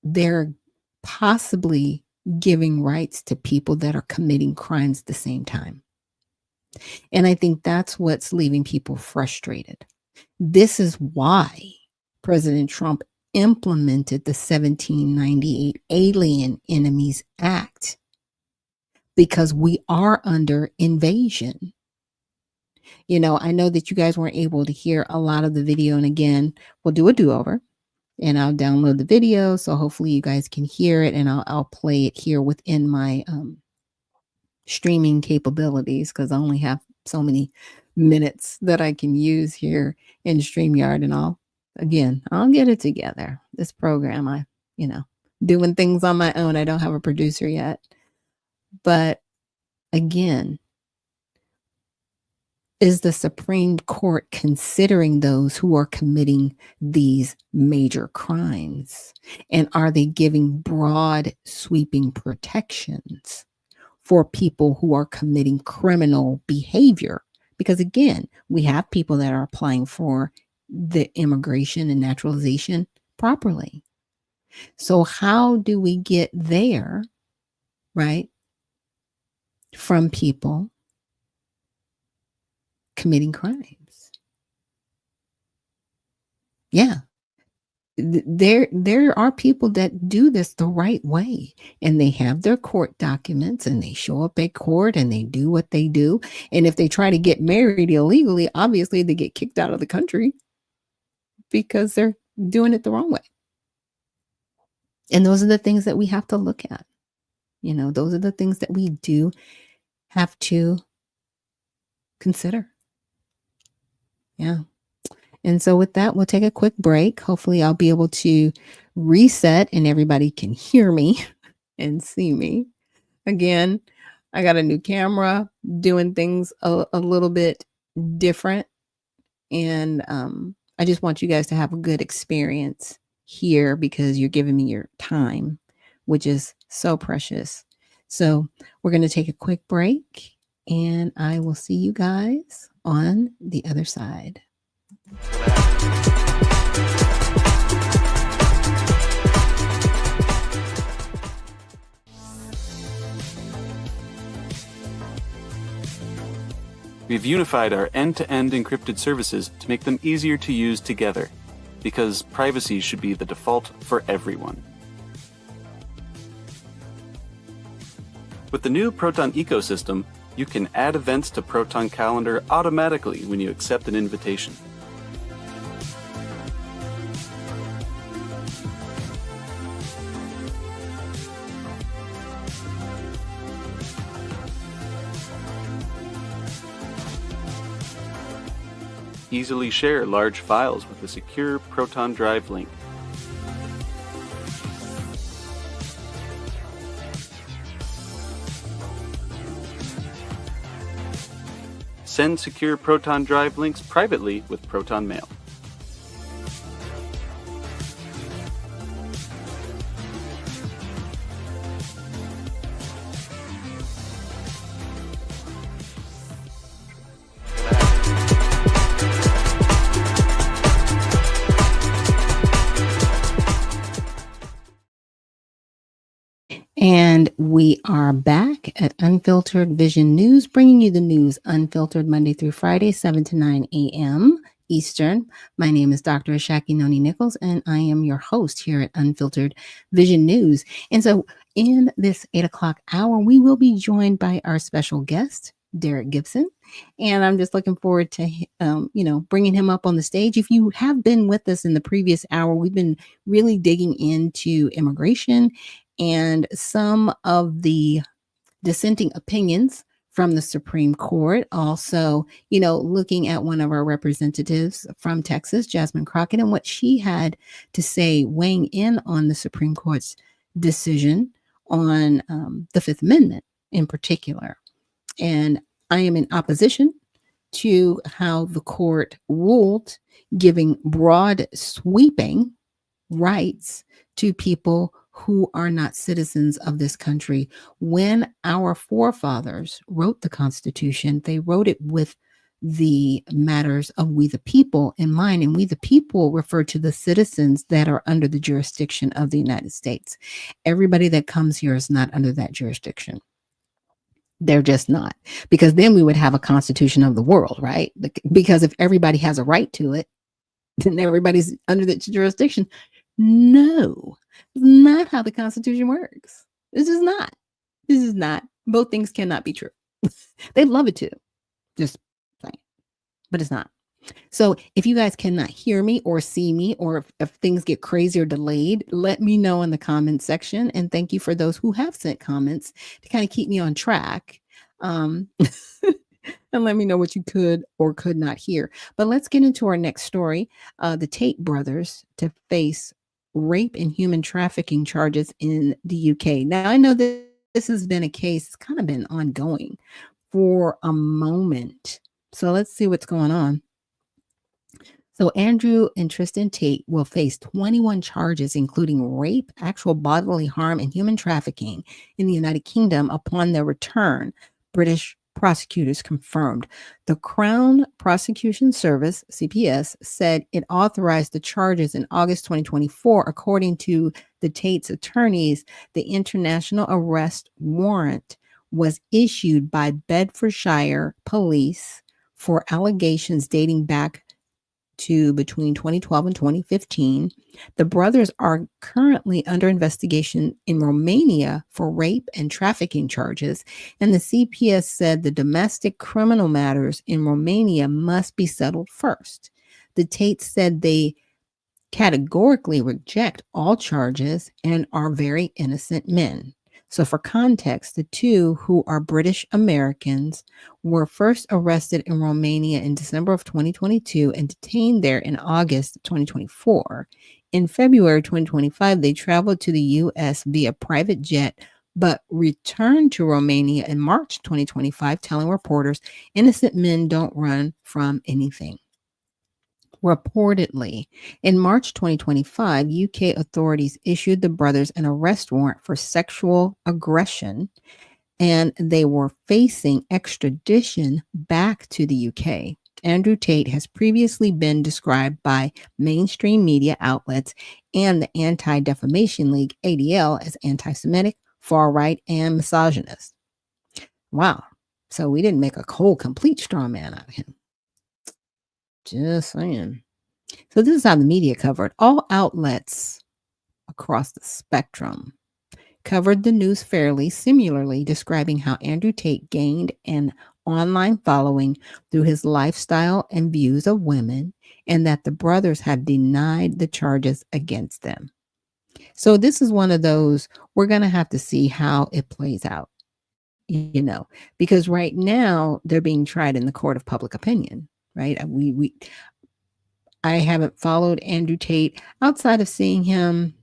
they're possibly giving rights to people that are committing crimes at the same time. And I think that's what's leaving people frustrated. This is why President Trump implemented the 1798 Alien Enemies Act, because we are under invasion. I know that you guys weren't able to hear a lot of the video. And again, we'll do a do-over and I'll download the video. So hopefully you guys can hear it, and I'll play it here within my streaming capabilities, because I only have so many minutes that I can use here in StreamYard. And I'll get it together. This program, doing things on my own. I don't have a producer yet. But again, is the Supreme Court considering those who are committing these major crimes? And are they giving broad, sweeping protections for people who are committing criminal behavior? Because again, we have people that are applying for the immigration and naturalization properly. So how do we get there, right, from people committing crimes? Yeah. There are people that do this the right way, and they have their court documents, and they show up at court and they do what they do. And if they try to get married illegally, obviously they get kicked out of the country because they're doing it the wrong way. And those are the things that we have to look at. Those are the things that we do have to consider. Yeah. And so with that, we'll take a quick break. Hopefully I'll be able to reset and everybody can hear me and see me. Again, I got a new camera, doing things a little bit different. And I just want you guys to have a good experience here, because you're giving me your time, which is so precious. So we're going to take a quick break, and I will see you guys on the other side. We've unified our end-to-end encrypted services to make them easier to use together, because privacy should be the default for everyone. With the new Proton ecosystem, you can add events to Proton Calendar automatically when you accept an invitation. Easily share large files with a secure Proton Drive link. Send secure Proton Drive links privately with Proton Mail. And we are back at Unfiltered Vision News, bringing you the news unfiltered Monday through Friday, 7 to 9 a.m. Eastern. My name is Dr. Ashaki-Noni-Nichols, and I am your host here at Unfiltered Vision News. And so in this 8 o'clock hour, we will be joined by our special guest, Derrick Gibson. And I'm just looking forward to, bringing him up on the stage. If you have been with us in the previous hour, we've been really digging into immigration and some of the dissenting opinions from the Supreme Court. Also, looking at one of our representatives from Texas, Jasmine Crockett, and what she had to say, weighing in on the Supreme Court's decision on the Fifth Amendment in particular. And I am in opposition to how the court ruled, giving broad sweeping rights to people who are not citizens of this country. When our forefathers wrote the Constitution, they wrote it with the matters of we the people in mind. And we the people refer to the citizens that are under the jurisdiction of the United States. Everybody that comes here is not under that jurisdiction. They're just not, because then we would have a constitution of the world, right? Because if everybody has a right to it, then everybody's under the jurisdiction. No, not how the Constitution works. This is not. This is not. Both things cannot be true. They'd love it to, just saying, but it's not. So if you guys cannot hear me or see me, or if things get crazy or delayed, let me know in the comments section. And thank you for those who have sent comments to kind of keep me on track. And let me know what you could or could not hear. But let's get into our next story. The Tate brothers to face rape and human trafficking charges in the UK. Now, I know that this has been a case, it's kind of been ongoing for a moment. So let's see what's going on. So Andrew and Tristan Tate will face 21 charges, including rape, actual bodily harm, and human trafficking in the United Kingdom upon their return, British prosecutors confirmed. The Crown Prosecution Service, CPS, said it authorized the charges in August 2024. According to the Tate's attorneys, the international arrest warrant was issued by Bedfordshire Police for allegations dating back to between 2012 and 2015. The brothers are currently under investigation in Romania for rape and trafficking charges, and the CPS said the domestic criminal matters in Romania must be settled first. The Tates said they categorically reject all charges and are very innocent men. So for context, the two, who are British Americans, were first arrested in Romania in December of 2022 and detained there in August 2024. In February 2025, they traveled to the U.S. via private jet, but returned to Romania in March 2025, telling reporters, "Innocent men don't run from anything." Reportedly, in March 2025, UK authorities issued the brothers an arrest warrant for sexual aggression, and they were facing extradition back to the UK. Andrew Tate has previously been described by mainstream media outlets and the Anti-Defamation League, ADL, as anti-Semitic, far-right, and misogynist. Wow. So we didn't make a whole complete straw man out of him. Just saying. So this is how the media covered. All outlets across the spectrum covered the news fairly, similarly describing how Andrew Tate gained an online following through his lifestyle and views of women, and that the brothers have denied the charges against them. So this is one of those, we're going to have to see how it plays out, because right now they're being tried in the court of public opinion. Right. I haven't followed Andrew Tate outside of seeing him,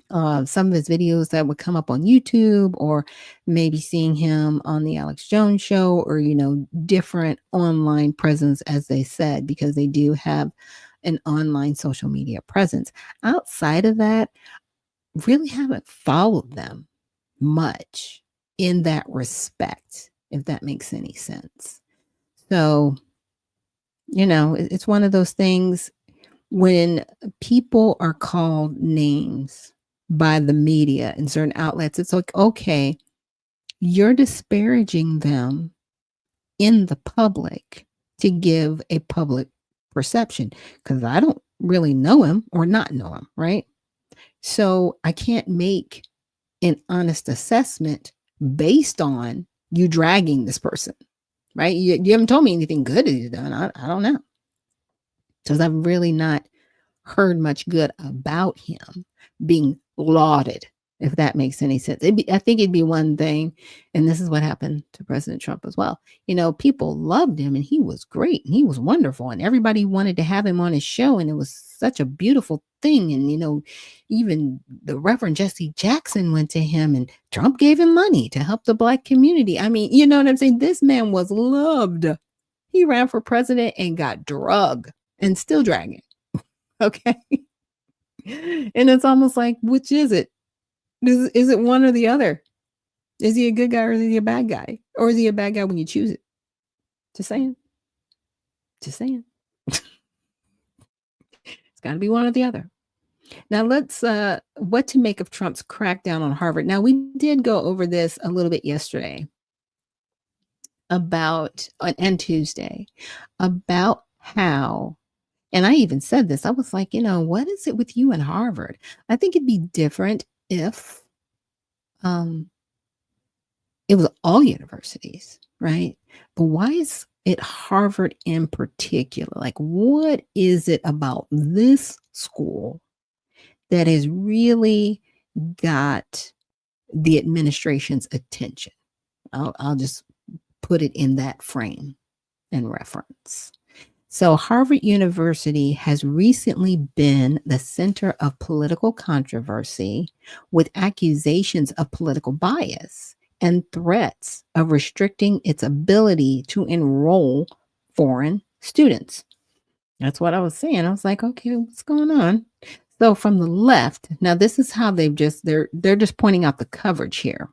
some of his videos that would come up on YouTube, or maybe seeing him on the Alex Jones show, or, different online presence, as they said, because they do have an online social media presence. Outside of that, really haven't followed them much in that respect, if that makes any sense. So, it's one of those things when people are called names by the media and certain outlets. It's like, okay, you're disparaging them in the public to give a public perception, because I don't really know him or not know him, right? So I can't make an honest assessment based on you dragging this person, right? You haven't told me anything good he's done. I don't know. Because I've really not heard much good about him being lauded, if that makes any sense. I think it'd be one thing, and this is what happened to President Trump as well. People loved him and he was great and he was wonderful and everybody wanted to have him on his show, and it was such a beautiful thing. And, even the Reverend Jesse Jackson went to him and Trump gave him money to help the Black community. I mean, you know what I'm saying? This man was loved. He ran for president and got drugged and still dragging. Okay. And it's almost like, which is it? Is it one or the other? Is he a good guy or is he a bad guy? Or is he a bad guy when you choose it? Just saying. Just saying. It's got to be one or the other. Now let's, what to make of Trump's crackdown on Harvard. Now we did go over this a little bit yesterday and Tuesday, about how, and I even said this, I was like, what is it with you and Harvard? I think it'd be different if it was all universities, right? But why is it Harvard in particular? Like, what is it about this school that has really got the administration's attention? I'll just put it in that frame and reference. So Harvard University has recently been the center of political controversy with accusations of political bias and threats of restricting its ability to enroll foreign students. That's what I was saying. I was like, okay, what's going on? So from the left, now this is how they're just pointing out the coverage here.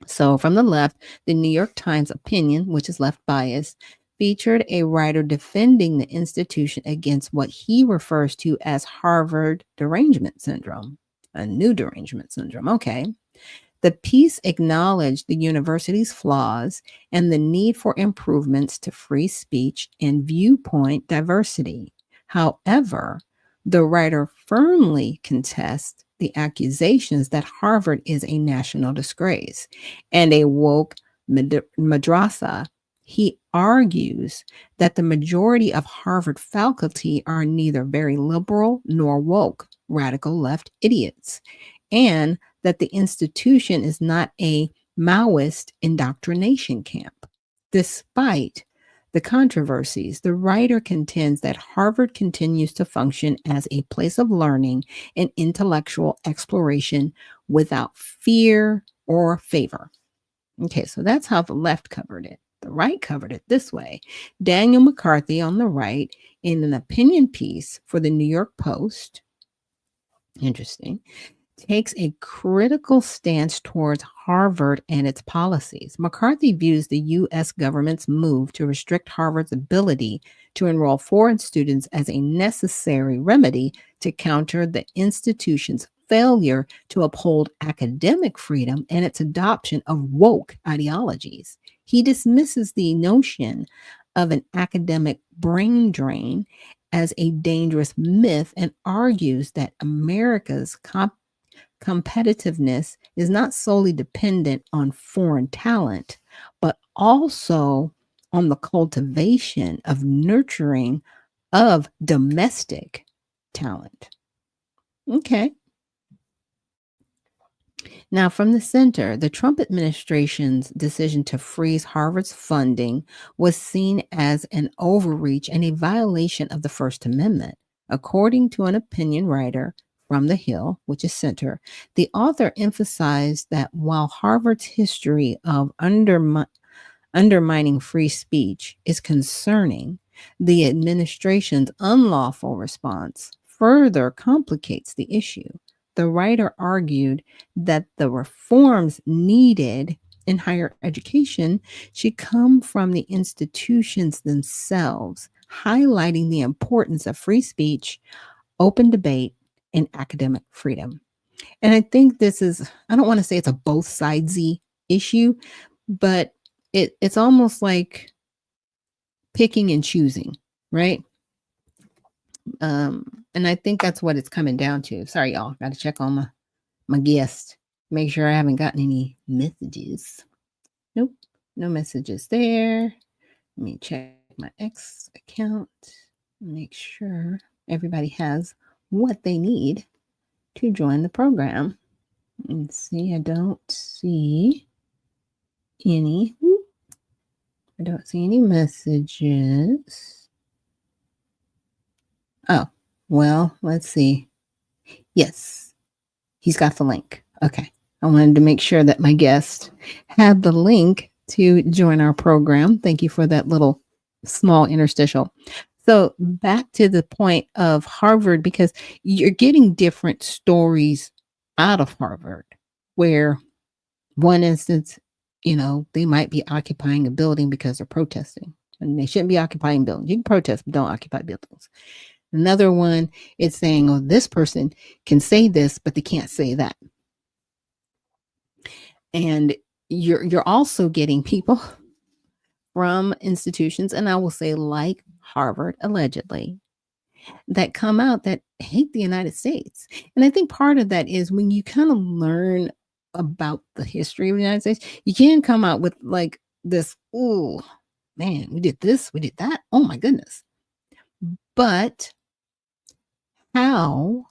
So from the left, the New York Times opinion, which is left bias, featured a writer defending the institution against what he refers to as Harvard derangement syndrome, a new derangement syndrome. Okay. The piece acknowledged the university's flaws and the need for improvements to free speech and viewpoint diversity. However, the writer firmly contests the accusations that Harvard is a national disgrace and a woke madrasa. He argues that the majority of Harvard faculty are neither very liberal nor woke, radical left idiots, and that the institution is not a Maoist indoctrination camp. Despite the controversies, the writer contends that Harvard continues to function as a place of learning and intellectual exploration without fear or favor. Okay, so that's how the left covered it. The right covered it this way. Daniel McCarthy on the right, in an opinion piece for the New York Post, interesting, takes a critical stance towards Harvard and its policies. McCarthy views the U.S. government's move to restrict Harvard's ability to enroll foreign students as a necessary remedy to counter the institution's failure to uphold academic freedom and its adoption of woke ideologies. He dismisses the notion of an academic brain drain as a dangerous myth and argues that America's competitiveness is not solely dependent on foreign talent, but also on the cultivation of nurturing of domestic talent. Okay. Now, from the center, the Trump administration's decision to freeze Harvard's funding was seen as an overreach and a violation of the First Amendment. According to an opinion writer from The Hill, which is center, the author emphasized that while Harvard's history of undermining free speech is concerning, the administration's unlawful response further complicates the issue. The writer argued that the reforms needed in higher education should come from the institutions themselves, highlighting the importance of free speech, open debate, and academic freedom. And I think this is, I don't want to say it's a both sidesy issue, but it's almost like picking and choosing, right? And I think that's what it's coming down to. Sorry, y'all. Got to check on my guest. Make sure I haven't gotten any messages. Nope, no messages there. Let me check my X account. Make sure everybody has what they need to join the program. Let's see, I don't see any. I don't see any messages. Oh, well, let's see. Yes, he's got the link. Okay. I wanted to make sure that my guest had the link to join our program. Thank you for that little small interstitial. So back to the point of Harvard, because you're getting different stories out of Harvard, where one instance, they might be occupying a building because they're protesting, and they shouldn't be occupying buildings. You can protest, but don't occupy buildings. Another one, it's saying, oh, this person can say this, but they can't say that. And you're also getting people from institutions, and I will say like Harvard, allegedly, that come out that hate the United States. And I think part of that is when you kind of learn about the history of the United States, you can come out with like this, oh man, we did this, we did that. Oh my goodness. But how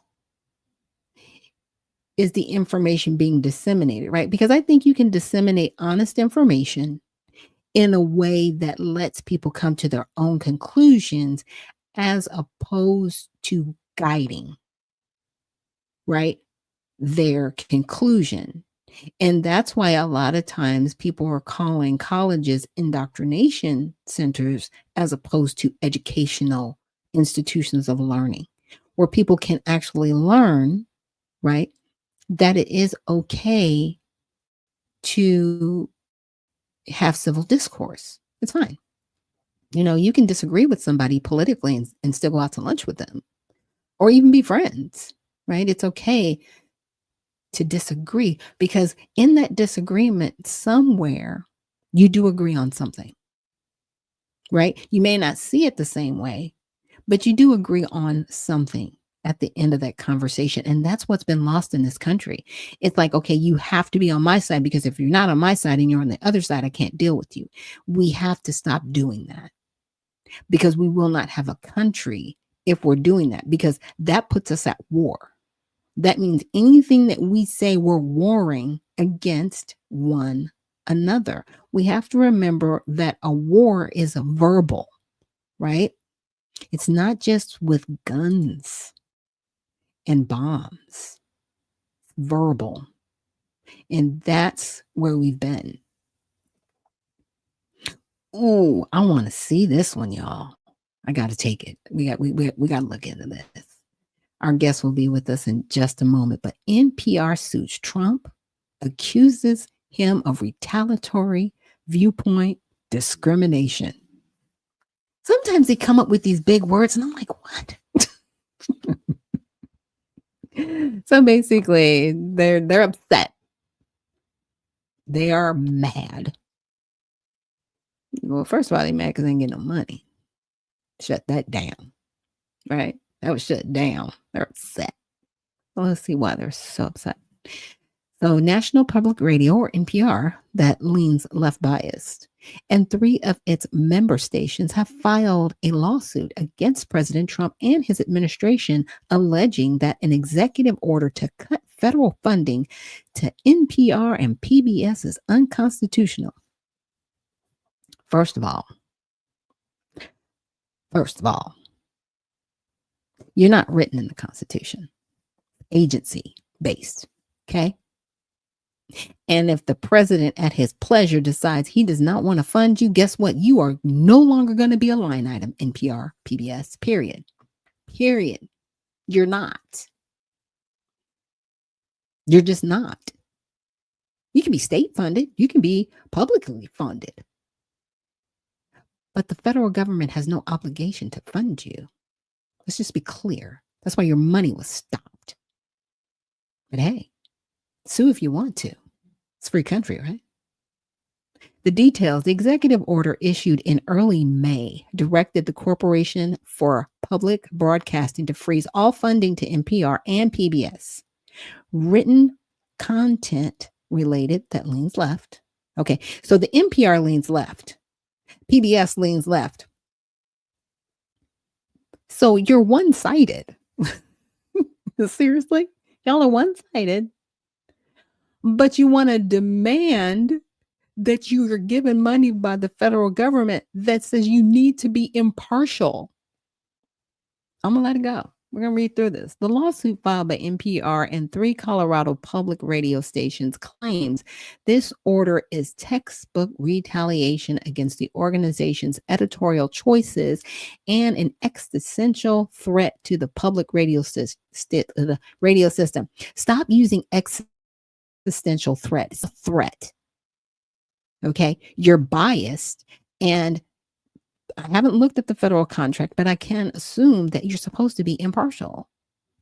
is the information being disseminated, right? Because I think you can disseminate honest information in a way that lets people come to their own conclusions as opposed to guiding, right, their conclusion. And that's why a lot of times people are calling colleges indoctrination centers as opposed to educational institutions of learning, where people can actually learn, right, that it is okay to have civil discourse. It's fine. You can disagree with somebody politically and still go out to lunch with them or even be friends, right? It's okay to disagree, because in that disagreement, somewhere you do agree on something, right? You may not see it the same way, but you do agree on something at the end of that conversation. And that's what's been lost in this country. It's like, okay, you have to be on my side, because if you're not on my side and you're on the other side, I can't deal with you. We have to stop doing that, because we will not have a country if we're doing that, because that puts us at war. That means anything that we say, we're warring against one another. We have to remember that a war is a verbal, right? It's not just with guns and bombs, verbal. And that's where we've been. Ooh, I want to see this one, y'all. I got to take it. We got to look into this. Our guest will be with us in just a moment. But NPR sues Trump, accuses him of retaliatory viewpoint discrimination. Sometimes they come up with these big words, and I'm like, what? So basically, they're upset. They are mad. Well, first of all, they're mad because they ain't getting no money. Shut that down, right? That was shut down. They're upset. Well, let's see why they're so upset. So National Public Radio, or NPR, that leans left biased, and 3 of its member stations have filed a lawsuit against President Trump and his administration, alleging that an executive order to cut federal funding to NPR and PBS is unconstitutional. First of all, you're not written in the Constitution. Agency based, okay? And if the president at his pleasure decides he does not want to fund you, guess what? You are no longer going to be a line item, NPR, PBS, period. You're not. You're just not. You can be state funded. You can be publicly funded. But the federal government has no obligation to fund you. Let's just be clear. That's why your money was stopped. But hey, sue if you want to. It's a free country, right? The details, the executive order issued in early May directed the Corporation for Public Broadcasting to freeze all funding to NPR and PBS. Written content related that leans left. Okay, so the NPR leans left, PBS leans left. So you're one sided. Seriously? Y'all are one sided. But you want to demand that you are given money by the federal government that says you need to be impartial. I'm going to let it go. We're going to read through this. The lawsuit filed by NPR and 3 Colorado public radio stations claims this order is textbook retaliation against the organization's editorial choices and an existential threat to the public radio system. Stop using existential threat. It's a threat. Okay, you're biased, and I haven't looked at the federal contract, but I can assume that you're supposed to be impartial.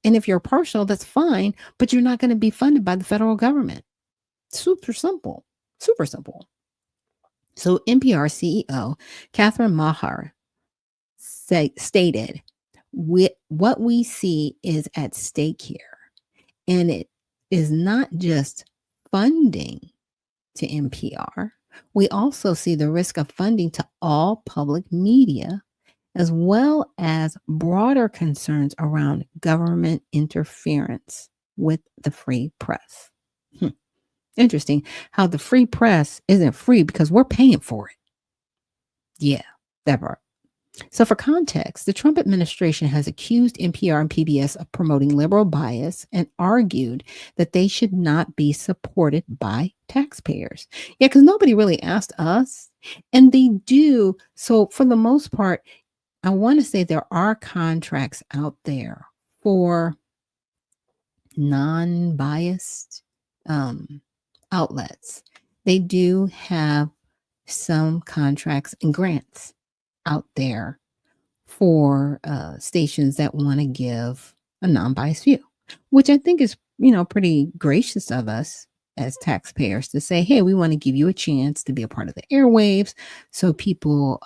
And if you're partial, that's fine, but you're not going to be funded by the federal government. Super simple. Super simple. So NPR CEO Catherine Maher stated, what we see is at stake here. And it is not just funding to NPR. We also see the risk of funding to all public media, as well as broader concerns around government interference with the free press. Interesting how the free press isn't free because we're paying for it. Yeah, that part. So for context, the Trump administration has accused NPR and PBS of promoting liberal bias and argued that they should not be supported by taxpayers. Yeah, because nobody really asked us, and they do. So for the most part, I want to say there are contracts out there for non-biased outlets. They do have some contracts and grants out there for stations that want to give a non-biased view, which I think is, pretty gracious of us as taxpayers to say, hey, we want to give you a chance to be a part of the airwaves. So people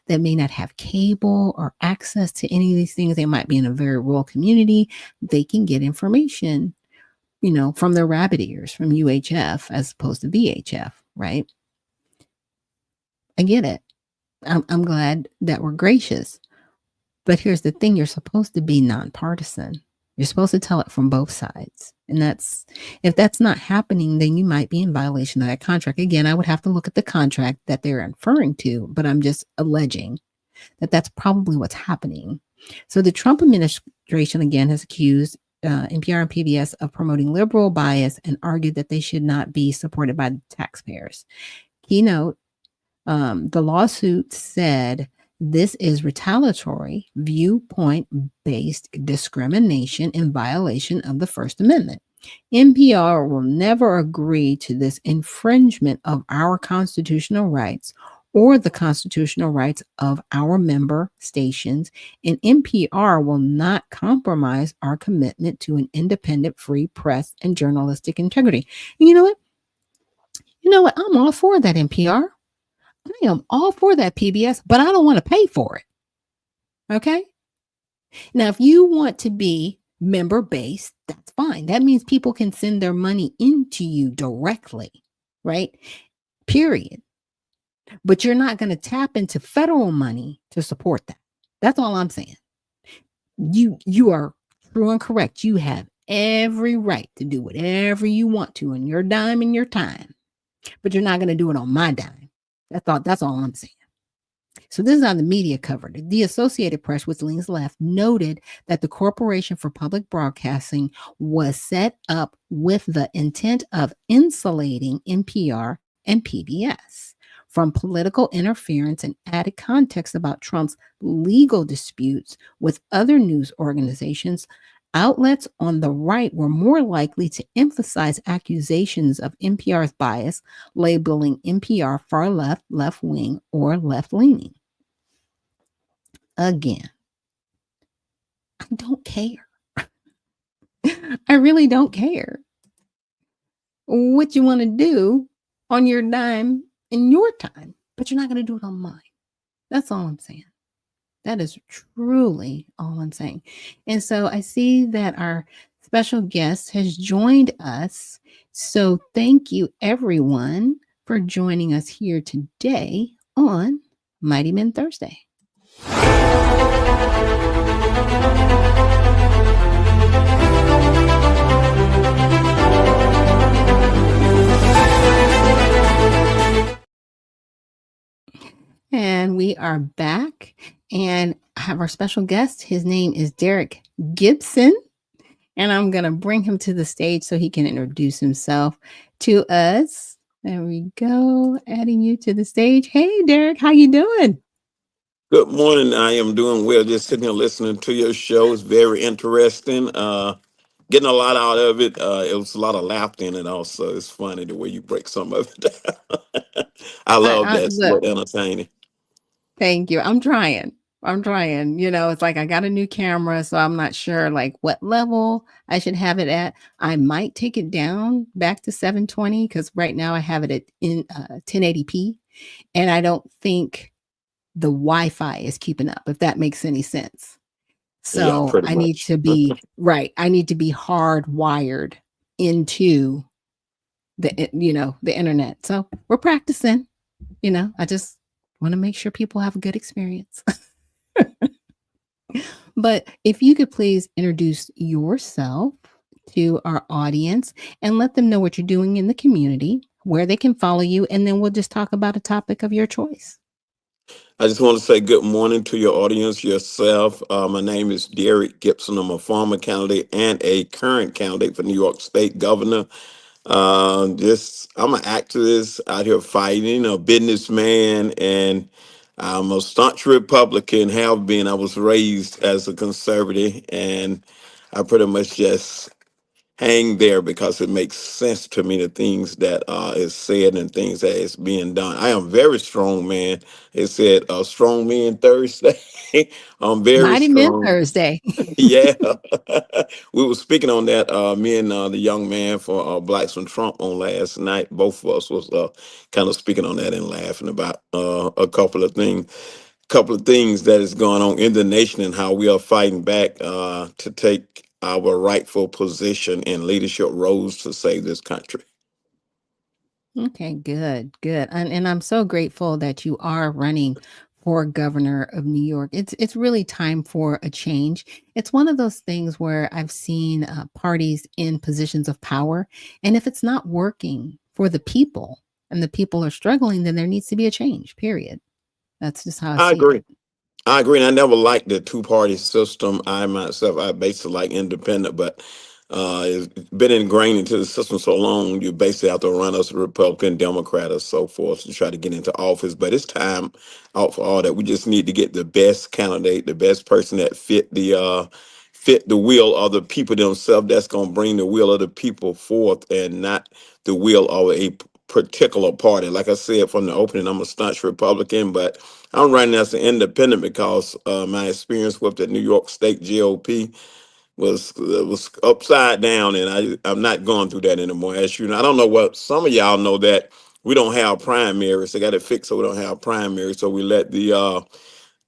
that may not have cable or access to any of these things, they might be in a very rural community, they can get information, from their rabbit ears, from UHF as opposed to VHF, right? I get it. I'm glad that we're gracious. But here's the thing, you're supposed to be nonpartisan. You're supposed to tell it from both sides. And if that's not happening, then you might be in violation of that contract. Again, I would have to look at the contract that they're referring to, but I'm just alleging that that's probably what's happening. So the Trump administration, again, has accused NPR and PBS of promoting liberal bias and argued that they should not be supported by taxpayers. Keynote, the lawsuit said this is retaliatory, viewpoint-based discrimination in violation of the First Amendment. NPR will never agree to this infringement of our constitutional rights or the constitutional rights of our member stations, and NPR will not compromise our commitment to an independent, free press and journalistic integrity. And you know what? I'm all for that, NPR. I am all for that, PBS, but I don't want to pay for it. Okay? Now, if you want to be member-based, that's fine. That means people can send their money into you directly, right? Period. But you're not going to tap into federal money to support that. That's all I'm saying. You are true and correct. You have every right to do whatever you want to on your dime and your time, but you're not going to do it on my dime. That's all I'm saying. So this is how the media covered it. The Associated Press, which leans left, noted that the Corporation for Public Broadcasting was set up with the intent of insulating NPR and PBS from political interference and added context about Trump's legal disputes with other news organizations. Outlets on the right were more likely to emphasize accusations of NPR's bias, labeling NPR far left, left wing, or left leaning. Again, I don't care. I really don't care what you want to do on your dime in your time, but you're not going to do it on mine. That's all I'm saying. That is truly all I'm saying. And so I see that our special guest has joined us. So thank you, everyone, for joining us here today on Mighty Men Thursday. And we are back, and I have our special guest. His name is Derrick Gibson, and I'm going to bring him to the stage so he can introduce himself to us. There we go, adding you to the stage. Hey, Derrick, how you doing? Good morning. I am doing well. Just sitting here listening to your show. It's very interesting. Getting a lot out of it. It was a lot of laughter in it. Also, it's funny the way you break some of it down. I love that. It's Look, entertaining. thank you. I'm trying. You know, it's like I got a new camera, so I'm not sure like what level I should have it at. I might take it down back to 720 because right now I have it at in 1080p, and I don't think the Wi-Fi is keeping up, if that makes any sense. Yeah, So pretty I need much. to be right. I need to be hardwired into the internet. So we're practicing. I just want to make sure people have a good experience. But if you could please introduce yourself to our audience and let them know what you're doing in the community, where they can follow you, and then we'll just talk about a topic of your choice. I just want to say good morning to your audience, yourself. My name is Derrick Gibson. I'm a former candidate and a current candidate for New York State Governor. Just I'm an activist out here fighting, a businessman, and I'm a staunch Republican. Have been. I was raised as a conservative, and I pretty much just hang there because it makes sense to me the things that is said and things that is being done. I am very strong, man. It said strong men Thursday. I'm very Mighty Men strong. Thursday. Yeah, we were speaking on that. Me and the young man for Blacks from Trump on last night. Both of us was kind of speaking on that and laughing about a couple of things that is going on in the nation and how we are fighting back to take our rightful position in leadership roles to save this country. Okay, good, good. And I'm so grateful that you are running for governor of New York. It's really time for a change. It's one of those things where I've seen parties in positions of power, and if it's not working for the people and the people are struggling, then there needs to be a change. Period. That's just how I I see it. agree. I agree, and I never liked the two-party system. I myself, I basically like independent, but it's been ingrained into the system so long, you basically have to run as a Republican, Democrat, or so forth to try to get into office. But it's time out for all that. We just need to get the best candidate, the best person that fit the will of the people themselves. That's going to bring the will of the people forth, and not the will of a particular party. Like I said from the opening, I'm a staunch Republican, but I'm running as an independent because my experience with the New York State GOP was upside down, and I'm not going through that anymore. As you know, I don't know what some of y'all know that we don't have primaries. They got it fixed so we don't have primaries. So we let the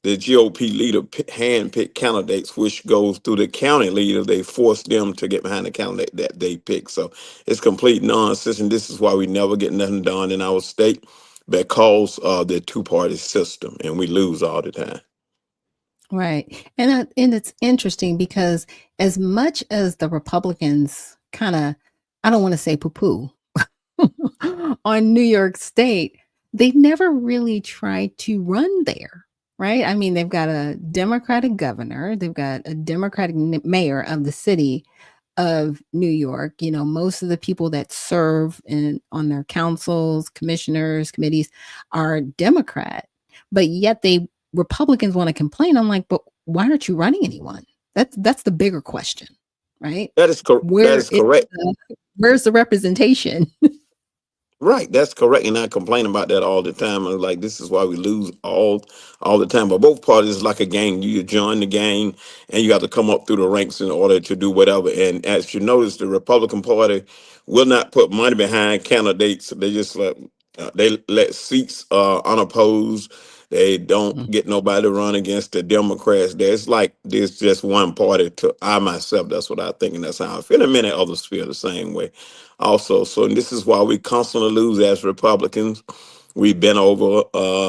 GOP leader hand pick candidates, which goes through the county leader. They force them to get behind the candidate that they pick. So it's complete nonsense, and this is why we never get nothing done in our state because of the two-party system, and we lose all the time. Right. And it's interesting because as much as the Republicans kind of, I don't want to say poo-poo on New York State, they never really tried to run there, right? I mean, they've got a Democratic governor, they've got a Democratic mayor of the city of New York. Most of the people that serve on their councils, commissioners, committees are Democrat, but yet Republicans want to complain. I'm like, but why aren't you running anyone? That's the bigger question, right? That is Where is is correct. where's the representation? Right, that's correct, and I complain about that all the time. I'm like, this is why we lose all the time. But both parties is like a gang. You join the gang, and you have to come up through the ranks in order to do whatever. And as you notice, the Republican Party will not put money behind candidates. They let seats unopposed. They don't Mm. get nobody to run against the Democrats. There's like there's just one party to I myself. That's what I think, and that's how I feel. And many others feel the same way also. So this is why we constantly lose as Republicans. We've been over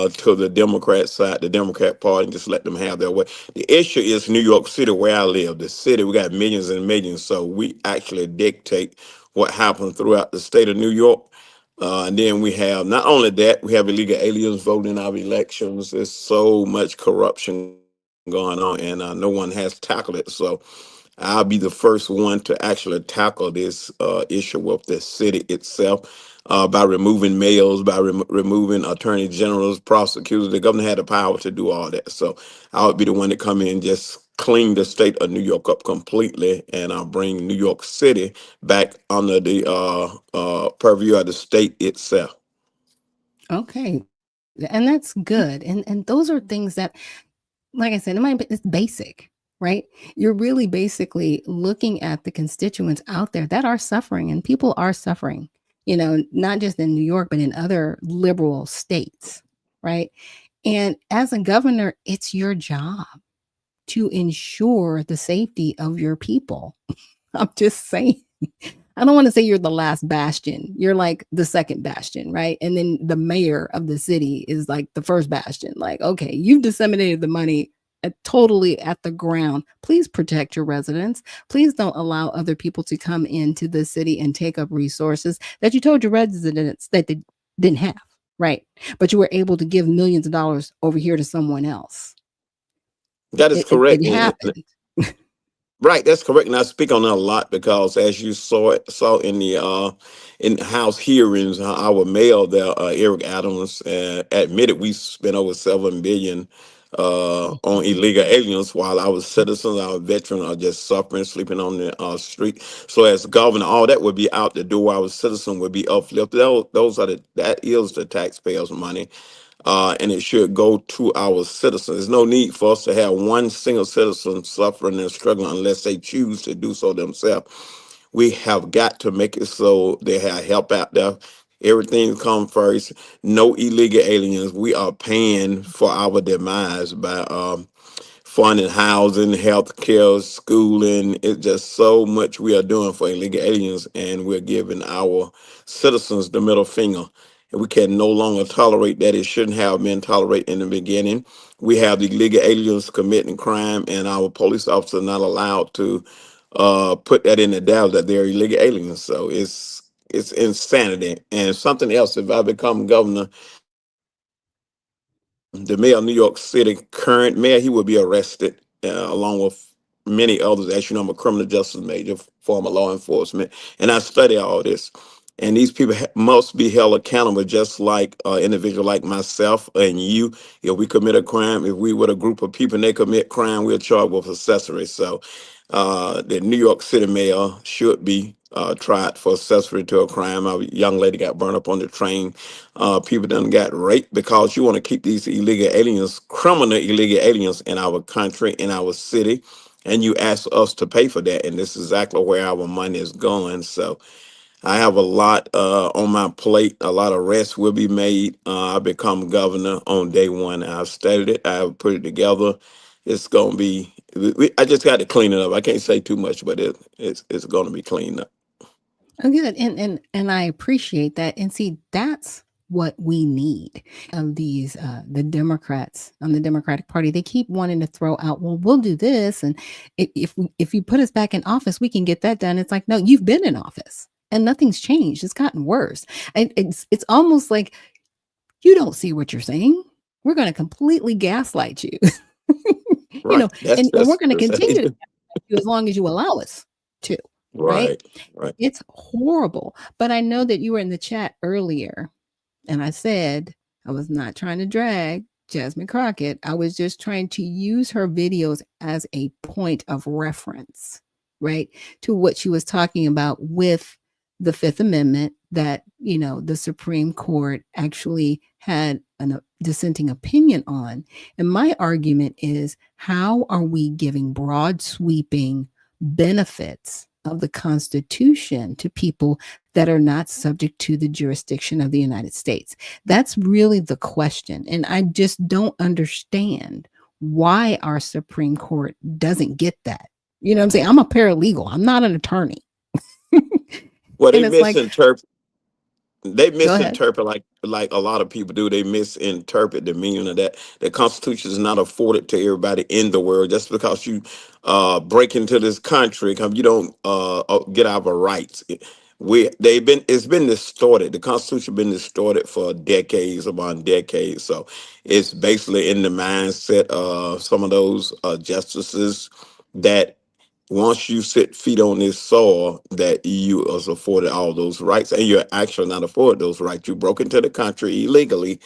to the Democrat side, the Democrat Party, and just let them have their way. The issue is New York City, where I live. The city, we got millions and millions, so we actually dictate what happens throughout the state of New York. And then we have not only that, we have illegal aliens voting in our elections. There's so much corruption going on, and no one has tackled it. So I'll be the first one to actually tackle this issue with the city itself by removing mayors, by removing attorney generals, prosecutors. The governor had the power to do all that. So I would be the one to come in and just clean the state of New York up completely, and I'll bring New York City back under the purview of the state itself. Okay. And that's good. And those are things that, like I said, it's basic, right? You're really basically looking at the constituents out there that are suffering, and people are suffering, not just in New York, but in other liberal states, right? And as a governor, it's your job to ensure the safety of your people. I'm just saying. I don't want to say you're the last bastion. You're like the second bastion, right? And then the mayor of the city is like the first bastion. Like, okay, you've disseminated the money totally at the ground. Please protect your residents. Please don't allow other people to come into the city and take up resources that you told your residents that they didn't have, right? But you were able to give millions of dollars over here to someone else. That is It correct. happened. Right, that's correct, and I speak on that a lot because, as you saw in House hearings, our mayor there, Eric Adams, admitted we spent over 7 billion on illegal aliens, while our citizens, our veterans, are just suffering, sleeping on the street. So, as governor, all that would be out the door. Our citizens would be uplifted. That is the taxpayers' money, and it should go to our citizens. There's no need for us to have one single citizen suffering and struggling unless they choose to do so themselves. We have got to make it so they have help out there. Everything come first. No illegal aliens. We are paying for our demise by funding housing, health care, schooling. It's just so much we are doing for illegal aliens, and we're giving our citizens the middle finger. And we can no longer tolerate that. It shouldn't have been tolerated in the beginning. We have the illegal aliens committing crime, and our police officers not allowed to put that in the doubt that they're illegal aliens. So it's insanity. And something else, if I become governor, the mayor of New York City, current mayor, he will be arrested along with many others. As you know, I'm a criminal justice major, former law enforcement, and I study all this. And these people must be held accountable, just like individual like myself and you. If we commit a crime, if we with a group of people and they commit crime, we're charged with accessory. So the New York City mayor should be tried for accessory to a crime. A young lady got burned up on the train. People done got raped because you want to keep these illegal aliens, criminal illegal aliens in our country, in our city. And you ask us to pay for that. And this is exactly where our money is going. So I have a lot on my plate. A lot of arrests will be made. I become governor on day one. I've studied it. I've put it together. It's going to be, I just got to clean it up. I can't say too much, but it's going to be cleaned up. Oh, good. And I appreciate that. And see, that's what we need. Of these the Democrats on the Democratic Party, they keep wanting to throw out, well, we'll do this, and if you put us back in office, we can get that done. It's like, no, you've been in office and nothing's changed. It's gotten worse. And it's almost like you don't see what you're saying. We're going to completely gaslight you. you Right. know, and we're going to That's continue to gaslight you as long as you allow us to, right? right. Right. It's horrible. But I know that you were in the chat earlier, and I said I was not trying to drag Jasmine Crockett. I was just trying to use her videos as a point of reference, right, to what she was talking about with the Fifth Amendment that, the Supreme Court actually had a dissenting opinion on. And my argument is, how are we giving broad sweeping benefits of the Constitution to people that are not subject to the jurisdiction of the United States? That's really the question. And I just don't understand why our Supreme Court doesn't get that. You know what I'm saying? I'm a paralegal, I'm not an attorney. Well, And it's like, they go ahead. misinterpret like a lot of people do. They misinterpret the meaning of that. The Constitution is not afforded to everybody in the world. Just because you break into this country, you don't get our rights. It's been distorted. The Constitution been distorted for decades upon decades. So it's basically in the mindset of some of those justices that once you set feet on this soil, that you are afforded all those rights, and you're actually not afforded those rights. You broke into the country illegally,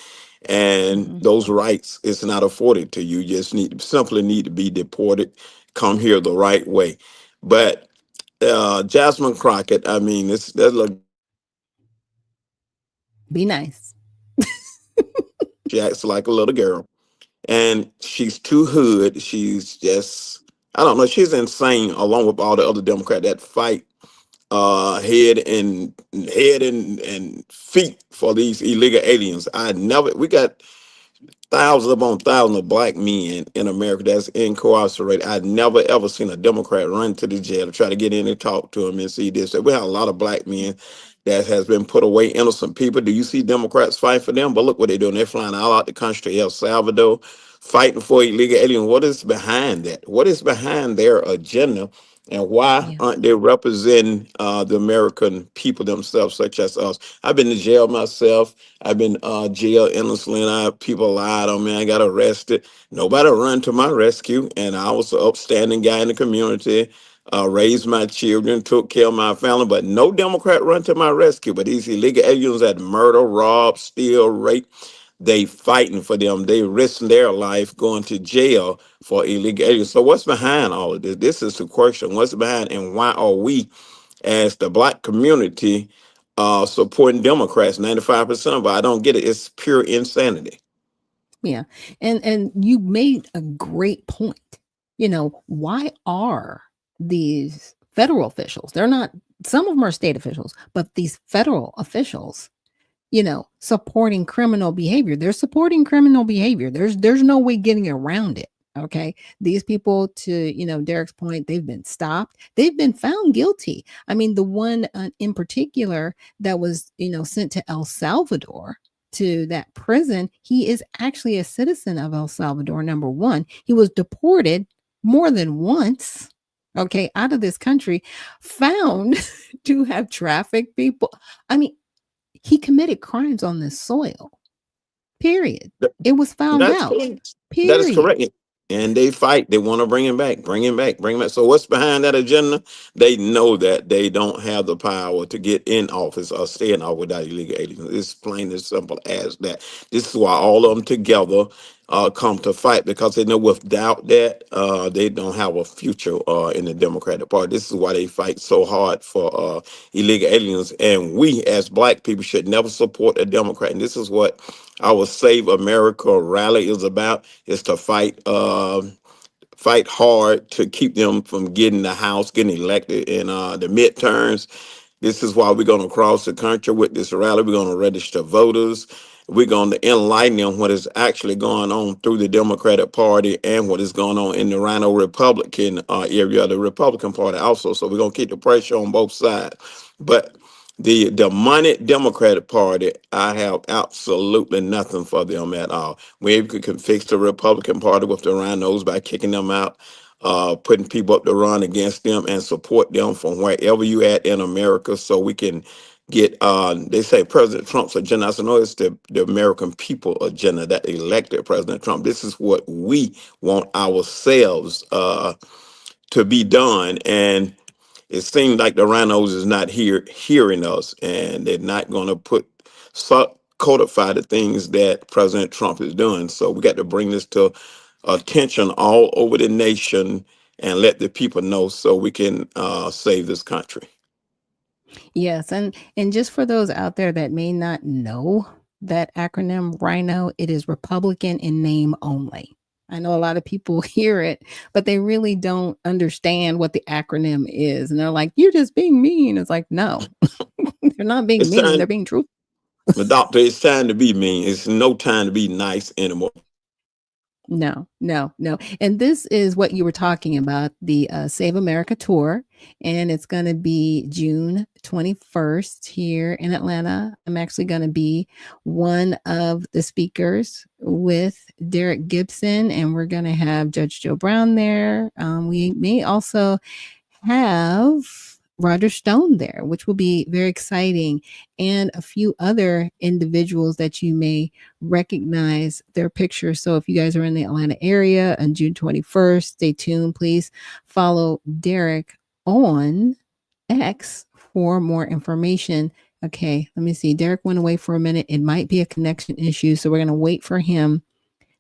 and Mhm. those rights is not afforded to you. You just simply need to be deported, come here the right way. But Jasmine Crockett, I mean, that look, Be nice. she acts like a little girl, and she's too hood. She's just, I don't know, she's insane, along with all the other Democrats that fight head and feet for these illegal aliens. We got thousands upon thousands of black men in America that's incarcerated. I'd never ever seen a Democrat run to the jail to try to get in and talk to them and see this. We have a lot of black men that has been put away, innocent people. Do you see Democrats fight for them? But look what they're doing. They're flying all out the country, El Salvador, fighting for illegal aliens. What is behind that? What is behind their agenda? And why Yeah. aren't they representing the American people themselves, such as us? I've been to jail myself. I've been jail endlessly, and people lied on me. I got arrested. Nobody run to my rescue, and I was an upstanding guy in the community. Raised my children, took care of my family, but no Democrat run to my rescue. But these illegal aliens that murder, rob, steal, rape, they fighting for them. They risking their life going to jail for illegal aliens. So what's behind all of this? This is the question. What's behind, and why are we, as the black community, supporting Democrats? 95% of it. I don't get it. It's pure insanity. Yeah. And you made a great point. Why are these federal officials, they're not, some of them are state officials, but these federal officials, supporting criminal behavior? They're supporting criminal behavior. There's no way getting around it. Okay. These people, to, Derrick's point, they've been stopped. They've been found guilty. I mean, the one in particular that was, sent to El Salvador, to that prison, he is actually a citizen of El Salvador. Number one, he was deported more than once, okay, out of this country, found to have trafficked people. I mean, he committed crimes on this soil. Period. It was found That's out. correct. That is Period. correct. And they fight. They want to bring him back, bring him back, bring him back. So what's behind that agenda? They know that they don't have the power to get in office or stay in office without illegal aliens. It's plain as simple as that. This is why all of them together come to fight, because they know without that they don't have a future in the Democratic Party. This is why they fight so hard for illegal aliens. And we, as black people, should never support a Democrat. And this is what our Save America rally is about: is to fight hard to keep them from getting the House, getting elected in the midterms. This is why we're going to cross the country with this rally. We're going to register voters. We're going to enlighten them what is actually going on through the Democratic Party and what is going on in the Rhino Republican area of the Republican Party also. So we're going to keep the pressure on both sides. But the demonic Democratic Party, I have absolutely nothing for them at all. We can fix the Republican Party with the rhinos by kicking them out, putting people up to run against them, and support them from wherever you at in America, so we can get, they say President Trump's agenda. I said, no, it's the American people agenda that elected President Trump. This is what we want ourselves to be done. And it seems like the rhinos is not hearing us, and they're not going to codify the things that President Trump is doing. So we got to bring this to attention all over the nation and let the people know, so we can save this country. Yes, and just for those out there that may not know that acronym RHINO, it is Republican in name only. I know a lot of people hear it, but they really don't understand what the acronym is. And they're like, "You're just being mean." It's like, no, they're not being It's mean. time, They're being truthful. the doctor. It's time to be mean. It's no time to be nice anymore. No, no, no. And this is what you were talking about, the Save America tour. And it's going to be June 21st here in Atlanta. I'm actually going to be one of the speakers with Derrick Gibson, and we're going to have Judge Joe Brown there. We may also have Roger Stone there, which will be very exciting, and a few other individuals that you may recognize their pictures. So if you guys are in the Atlanta area on June 21st, stay tuned. Please follow Derrick on X for more information. Okay, let me see. Derrick went away for a minute. It might be a connection issue, so we're going to wait for him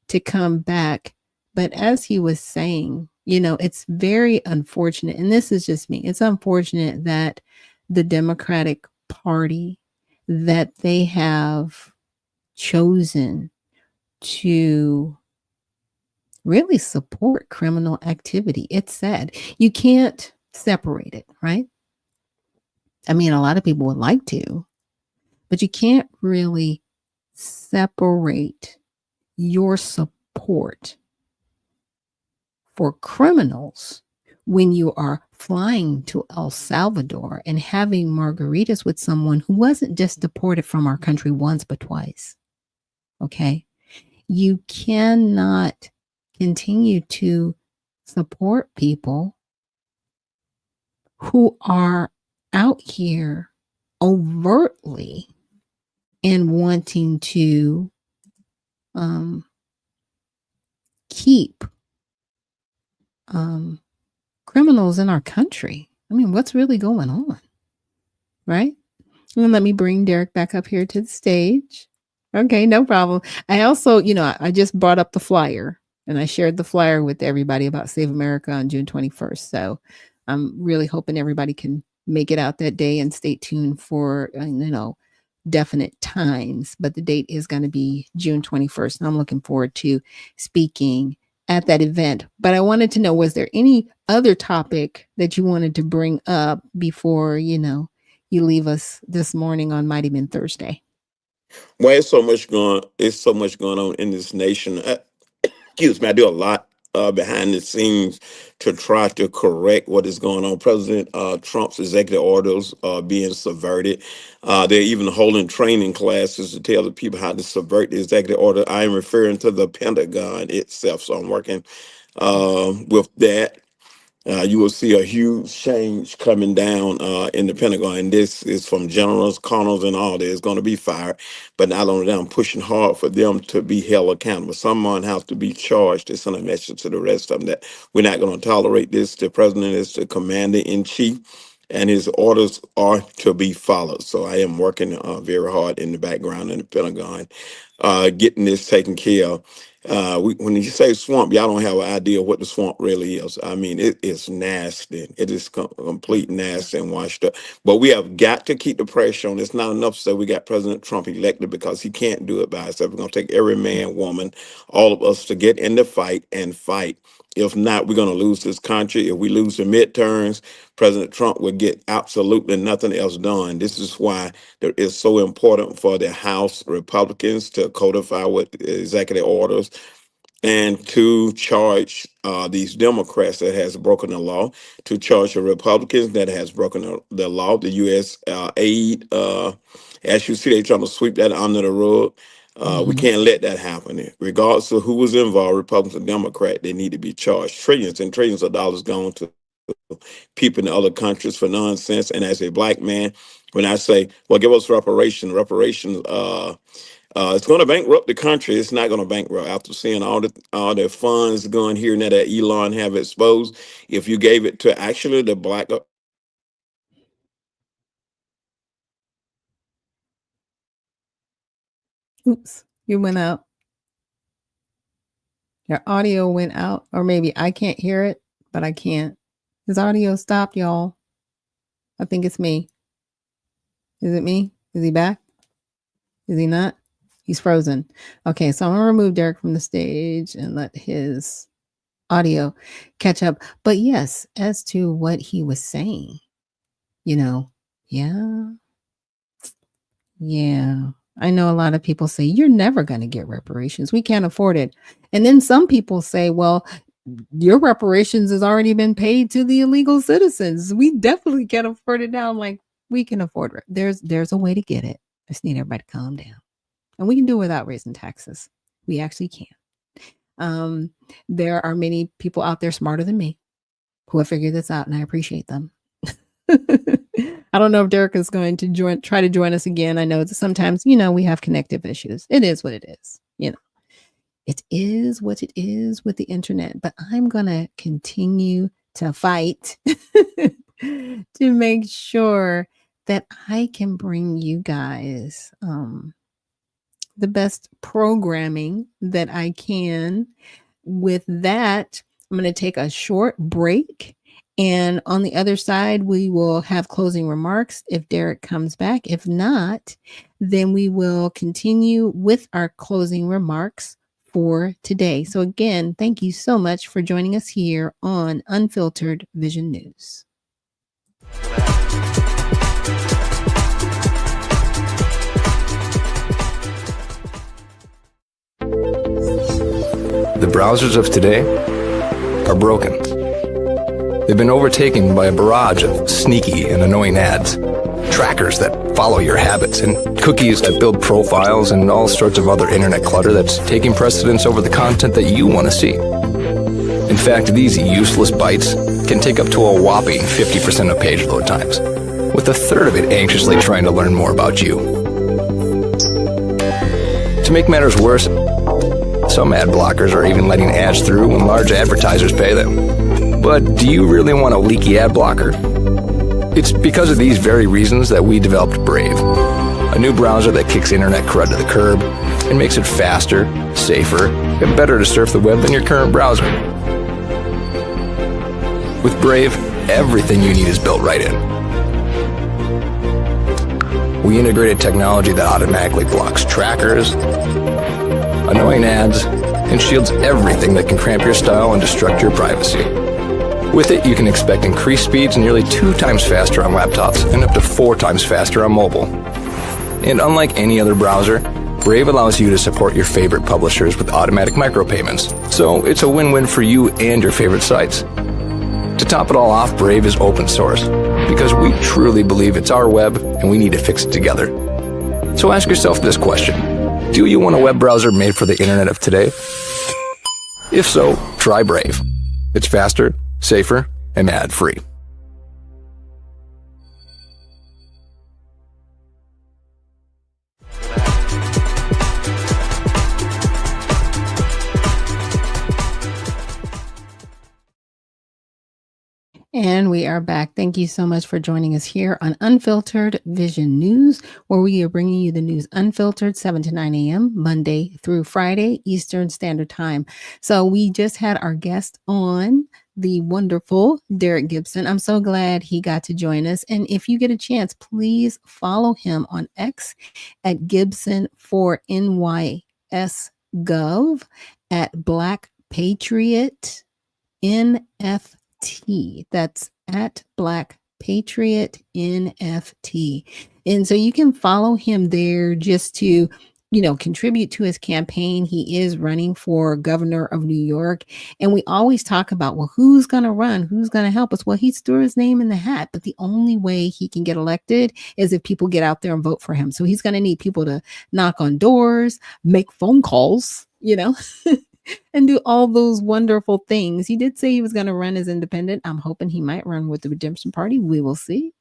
to come back. But as he was saying, it's very unfortunate. And this is just me. It's unfortunate that the Democratic Party, that they have chosen to really support criminal activity. It's sad. You can't separate it, right? I mean, a lot of people would like to, but you can't really separate your support for criminals when you are flying to El Salvador and having margaritas with someone who wasn't just deported from our country once but twice. Okay. You cannot continue to support people who are out here overtly and wanting to keep criminals in our country. I mean, what's really going on? Right? And let me bring Derrick back up here to the stage. Okay, no problem. I also, I just brought up the flyer and I shared the flyer with everybody about Save America on June 21st. So I'm really hoping everybody can make it out that day and stay tuned for, definite times. But the date is going to be June 21st. And I'm looking forward to speaking at that event. But I wanted to know, was there any other topic that you wanted to bring up before, you leave us this morning on Mighty Men Thursday? Well, it's so much going on in this nation. Excuse me, I do a lot behind the scenes to try to correct what is going on. President Trump's executive orders are being subverted. They're even holding training classes to tell the people how to subvert the executive order. I am referring to the Pentagon itself, so I'm working with that. You will see a huge change coming down in the Pentagon. And this is from generals, colonels, and all that is going to be fired. But not only that, I'm pushing hard for them to be held accountable. Someone has to be charged to send a message to the rest of them that we're not going to tolerate this. The president is the commander in chief, and his orders are to be followed. So I am working very hard in the background in the Pentagon, getting this taken care of. When you say swamp, y'all don't have an idea what the swamp really is. I mean, it is nasty. It is complete nasty and washed up. But we have got to keep the pressure on. It's not enough to say we got President Trump elected because he can't do it by himself. We're going to take every man, woman, all of us to get in the fight and fight. If not, we're going to lose this country. If we lose the midterms, President Trump will get absolutely nothing else done. This is why it is so important for the House Republicans to codify what executive orders and to charge these Democrats that has broken the law, to charge the Republicans that has broken the law, the U.S. Aid. As you see, they're trying to sweep that under the rug. We can't let that happen. Regardless of who was involved, Republicans or Democrat, they need to be charged. Trillions and trillions of dollars gone to people in other countries for nonsense. And as a black man, when I say, well, give us reparations, it's going to bankrupt the country. It's not going to bankrupt. After seeing all the funds going here and there that Elon have exposed, if you gave it to actually the black, Oops, you went out. Your audio went out, or maybe I can't hear it, but I can't. His audio stopped, y'all. I think it's me. Is it me? Is he back? Is he not? He's frozen. Okay, so I'm going to remove Derrick from the stage and let his audio catch up. But yes, as to what he was saying, yeah. I know a lot of people say, you're never going to get reparations. We can't afford it. And then some people say, well, your reparations has already been paid to the illegal citizens. We definitely can't afford it now. I'm like, we can afford it. There's a way to get it. I just need everybody to calm down. And we can do it without raising taxes. We actually can. There are many people out there smarter than me who have figured this out, and I appreciate them. I don't know if Derrick is going to try to join us again. I know that sometimes, we have connective issues. It is what it is. It is what it is with the internet, but I'm going to continue to fight to make sure that I can bring you guys the best programming that I can. With that, I'm going to take a short break. And on the other side, we will have closing remarks if Derrick comes back. If not, then we will continue with our closing remarks for today. So again, thank you so much for joining us here on Unfiltered Vision News. The browsers of today are broken. They've been overtaken by a barrage of sneaky and annoying ads, trackers that follow your habits, and cookies that build profiles, and all sorts of other internet clutter that's taking precedence over the content that you want to see. In fact, these useless bites can take up to a whopping 50% of page load times, with a third of it anxiously trying to learn more about you. To make matters worse, some ad blockers are even letting ads through when large advertisers pay them. But do you really want a leaky ad blocker? It's because of these very reasons that we developed Brave, a new browser that kicks internet crud to the curb and makes it faster, safer, and better to surf the web than your current browser. With Brave, everything you need is built right in. We integrated technology that automatically blocks trackers, annoying ads, and shields everything that can cramp your style and destruct your privacy. With it, you can expect increased speeds nearly 2 times faster on laptops and up to 4 times faster on mobile. And unlike any other browser, Brave allows you to support your favorite publishers with automatic micropayments, so it's a win-win for you and your favorite sites. To top it all off, Brave is open source, because we truly believe it's our web and we need to fix it together. So ask yourself this question: do you want a web browser made for the internet of today? If so, try Brave. It's faster, safer, and ad-free. And we are back. Thank you so much for joining us here on Unfiltered Vision News, where we are bringing you the news unfiltered 7 to 9 a.m. Monday through Friday, Eastern Standard Time. So we just had our guest on, the wonderful Derrick Gibson. I'm so glad he got to join us. And if you get a chance, please follow him on X at Gibson4NYSgov, at Black Patriot NFT. That's at Black Patriot NFT. And so you can follow him there just to, contribute to his campaign. He is running for governor of New York. And we always talk about, well, who's going to run? Who's going to help us? Well, he's threw his name in the hat, but the only way he can get elected is if people get out there and vote for him. So he's going to need people to knock on doors, make phone calls, and do all those wonderful things. He did say he was going to run as independent. I'm hoping he might run with the Redemption Party. We will see.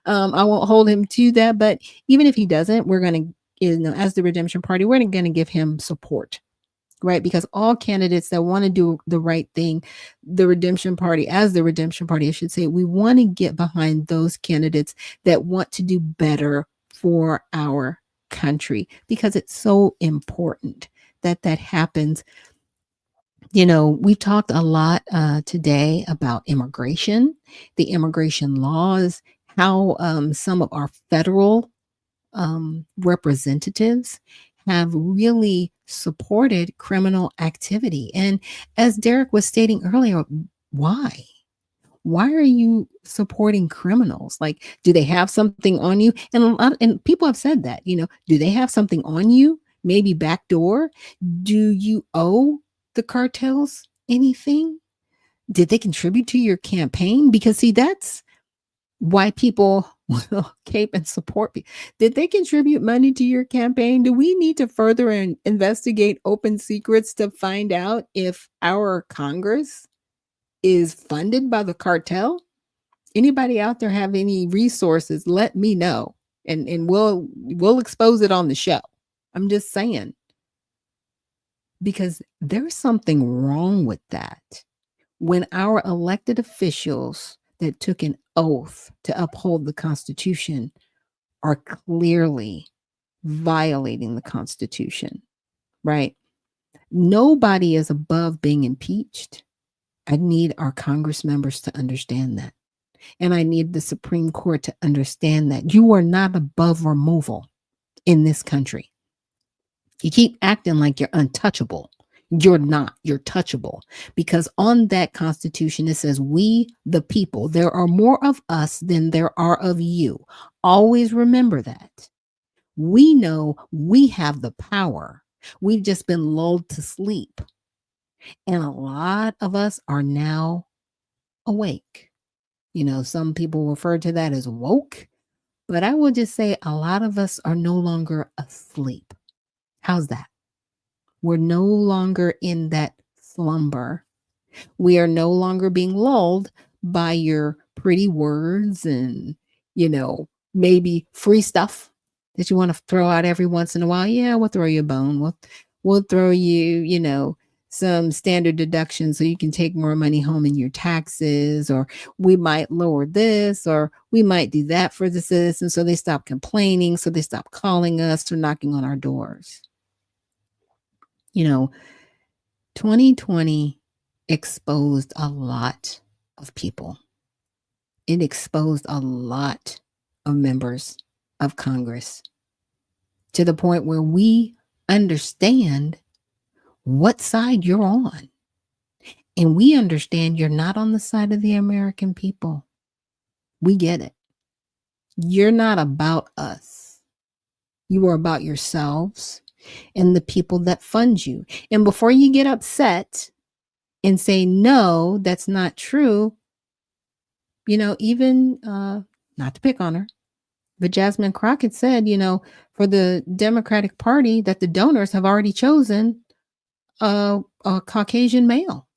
I won't hold him to that, but even if he doesn't, we're going to, as the Redemption Party, we're going to give him support, right? Because all candidates that want to do the right thing, the Redemption Party, I should say, we want to get behind those candidates that want to do better for our country, because it's so important that happens. We've talked a lot today about immigration, the immigration laws, how some of our federal representatives have really supported criminal activity. And as Derrick was stating earlier, why? Why are you supporting criminals? Like, do they have something on you? And people have said that, do they have something on you? Maybe backdoor? Do you owe the cartels anything? Did they contribute to your campaign? Because see, that's why people will cape and support me. Did they contribute money to your campaign? Do we need to further investigate open secrets to find out if our Congress is funded by the cartel? Anybody out there have any resources? Let me know, and we'll expose it on the show. I'm just saying, because there's something wrong with that. When our elected officials that took an oath to uphold the Constitution are clearly violating the Constitution, right? Nobody is above being impeached. I need our Congress members to understand that. And I need the Supreme Court to understand that you are not above removal in this country. You keep acting like you're untouchable. You're not. You're touchable. Because on that Constitution, it says, we, the people, there are more of us than there are of you. Always remember that. We know we have the power. We've just been lulled to sleep. And a lot of us are now awake. Some people refer to that as woke, but I will just say a lot of us are no longer asleep. How's that? We're no longer in that slumber. We are no longer being lulled by your pretty words and, maybe free stuff that you want to throw out every once in a while. Yeah, we'll throw you a bone. We'll throw you, some standard deductions so you can take more money home in your taxes, or we might lower this, or we might do that for the citizens so they stop complaining, so they stop calling us or knocking on our doors. 2020 exposed a lot of people. It exposed a lot of members of Congress to the point where we understand what side you're on. And we understand you're not on the side of the American people. We get it. You're not about us. You are about yourselves and the people that fund you. And before you get upset and say, no, that's not true, even not to pick on her, but Jasmine Crockett said, for the Democratic Party, that the donors have already chosen a Caucasian male.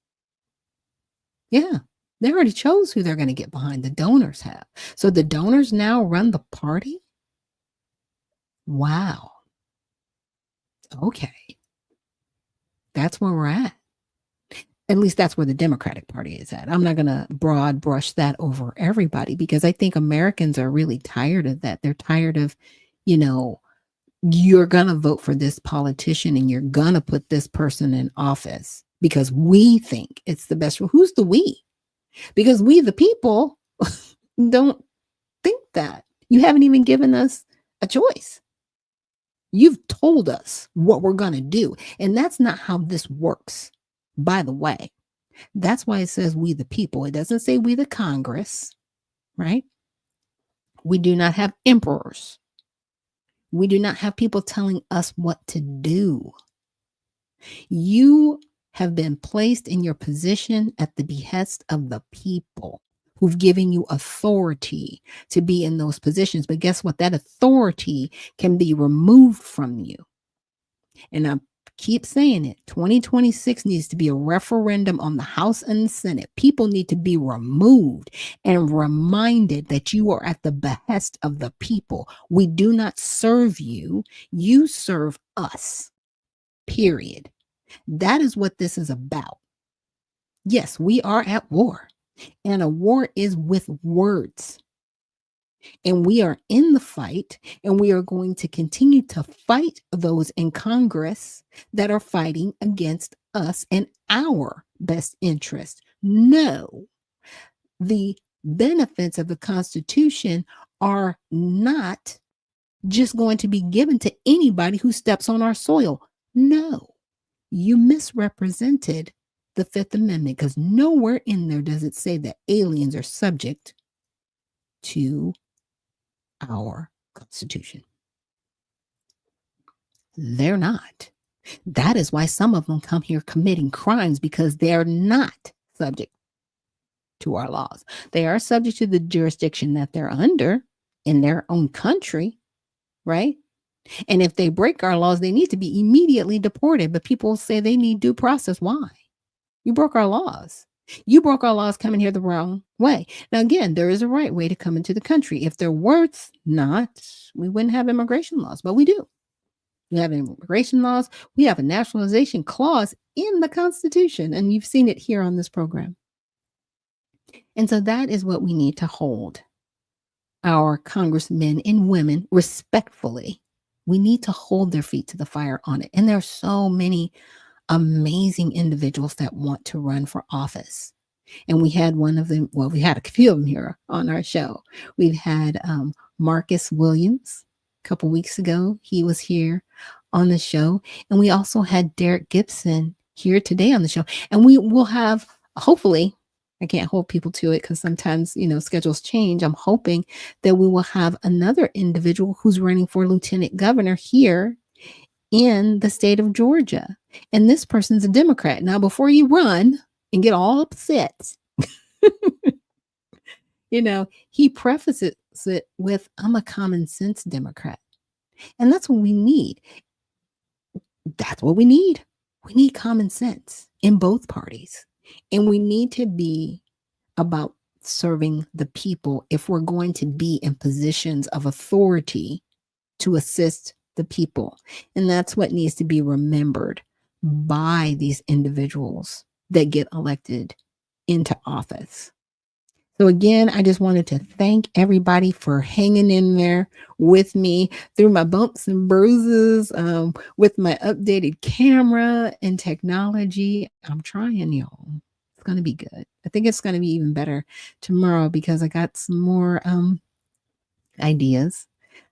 Yeah, they already chose who they're going to get behind. The donors have. So the donors now run the party? Wow. Okay. That's where we're at. At least that's where the Democratic Party is at. I'm not going to broad brush that over everybody, because I think Americans are really tired of that. They're tired of, you're going to vote for this politician and you're going to put this person in office because we think it's the best. Who's the we? Because we, the people, don't think that. You haven't even given us a choice. You've told us what we're going to do. And that's not how this works, by the way. That's why it says we the people. It doesn't say we the Congress, right? We do not have emperors. We do not have people telling us what to do. You have been placed in your position at the behest of the people who've given you authority to be in those positions. But guess what? That authority can be removed from you. And I keep saying it. 2026 needs to be a referendum on the House and the Senate. People need to be removed and reminded that you are at the behest of the people. We do not serve you. You serve us. Period. That is what this is about. Yes, we are at war. And a war is with words. And we are in the fight, and we are going to continue to fight those in Congress that are fighting against us and our best interest. No, the benefits of the Constitution are not just going to be given to anybody who steps on our soil. No, you misrepresented the Fifth Amendment, because nowhere in there does it say that aliens are subject to our Constitution. They're not. That is why some of them come here committing crimes, because they're not subject to our laws. They are subject to the jurisdiction that they're under in their own country, right? And if they break our laws, they need to be immediately deported. But people say they need due process. Why? You broke our laws. You broke our laws coming here the wrong way. Now, again, there is a right way to come into the country. If there were not, we wouldn't have immigration laws, but we do. We have immigration laws. We have a nationalization clause in the Constitution, and you've seen it here on this program. And so that is what we need to hold our congressmen and women respectfully. We need to hold their feet to the fire on it. And there are so many amazing individuals that want to run for office. And we had one of them, well, we had a few of them here on our show. We've had Marcus Williams a couple weeks ago. He was here on the show. And we also had Derrick Gibson here today on the show. And we will have, hopefully, I can't hold people to it because sometimes, schedules change. I'm hoping that we will have another individual who's running for lieutenant governor here in the state of Georgia. And this person's a Democrat. Now, before you run and get all upset, he prefaces it with, I'm a common sense Democrat. And that's what we need. That's what we need. We need common sense in both parties. And we need to be about serving the people if we're going to be in positions of authority to assist the people. And that's what needs to be remembered by these individuals that get elected into office. So again, I just wanted to thank everybody for hanging in there with me through my bumps and bruises, with my updated camera and technology. I'm trying, y'all. It's going to be good. I think it's going to be even better tomorrow because I got some more ideas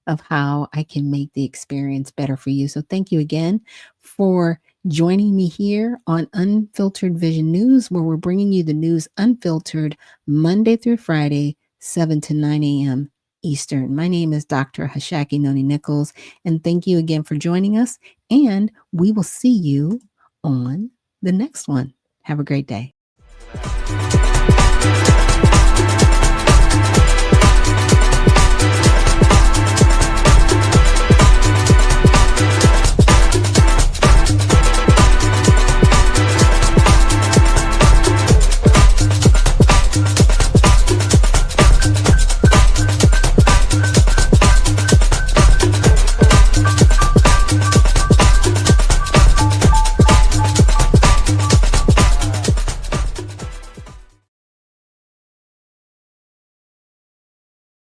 of how I can make the experience better for you. So thank you again for joining me here on Unfiltered Vision News, where we're bringing you the news unfiltered Monday through Friday, 7 to 9 a.m. Eastern. My name is Dr. Hashaki Noni Nichols, and thank you again for joining us. And we will see you on the next one. Have a great day.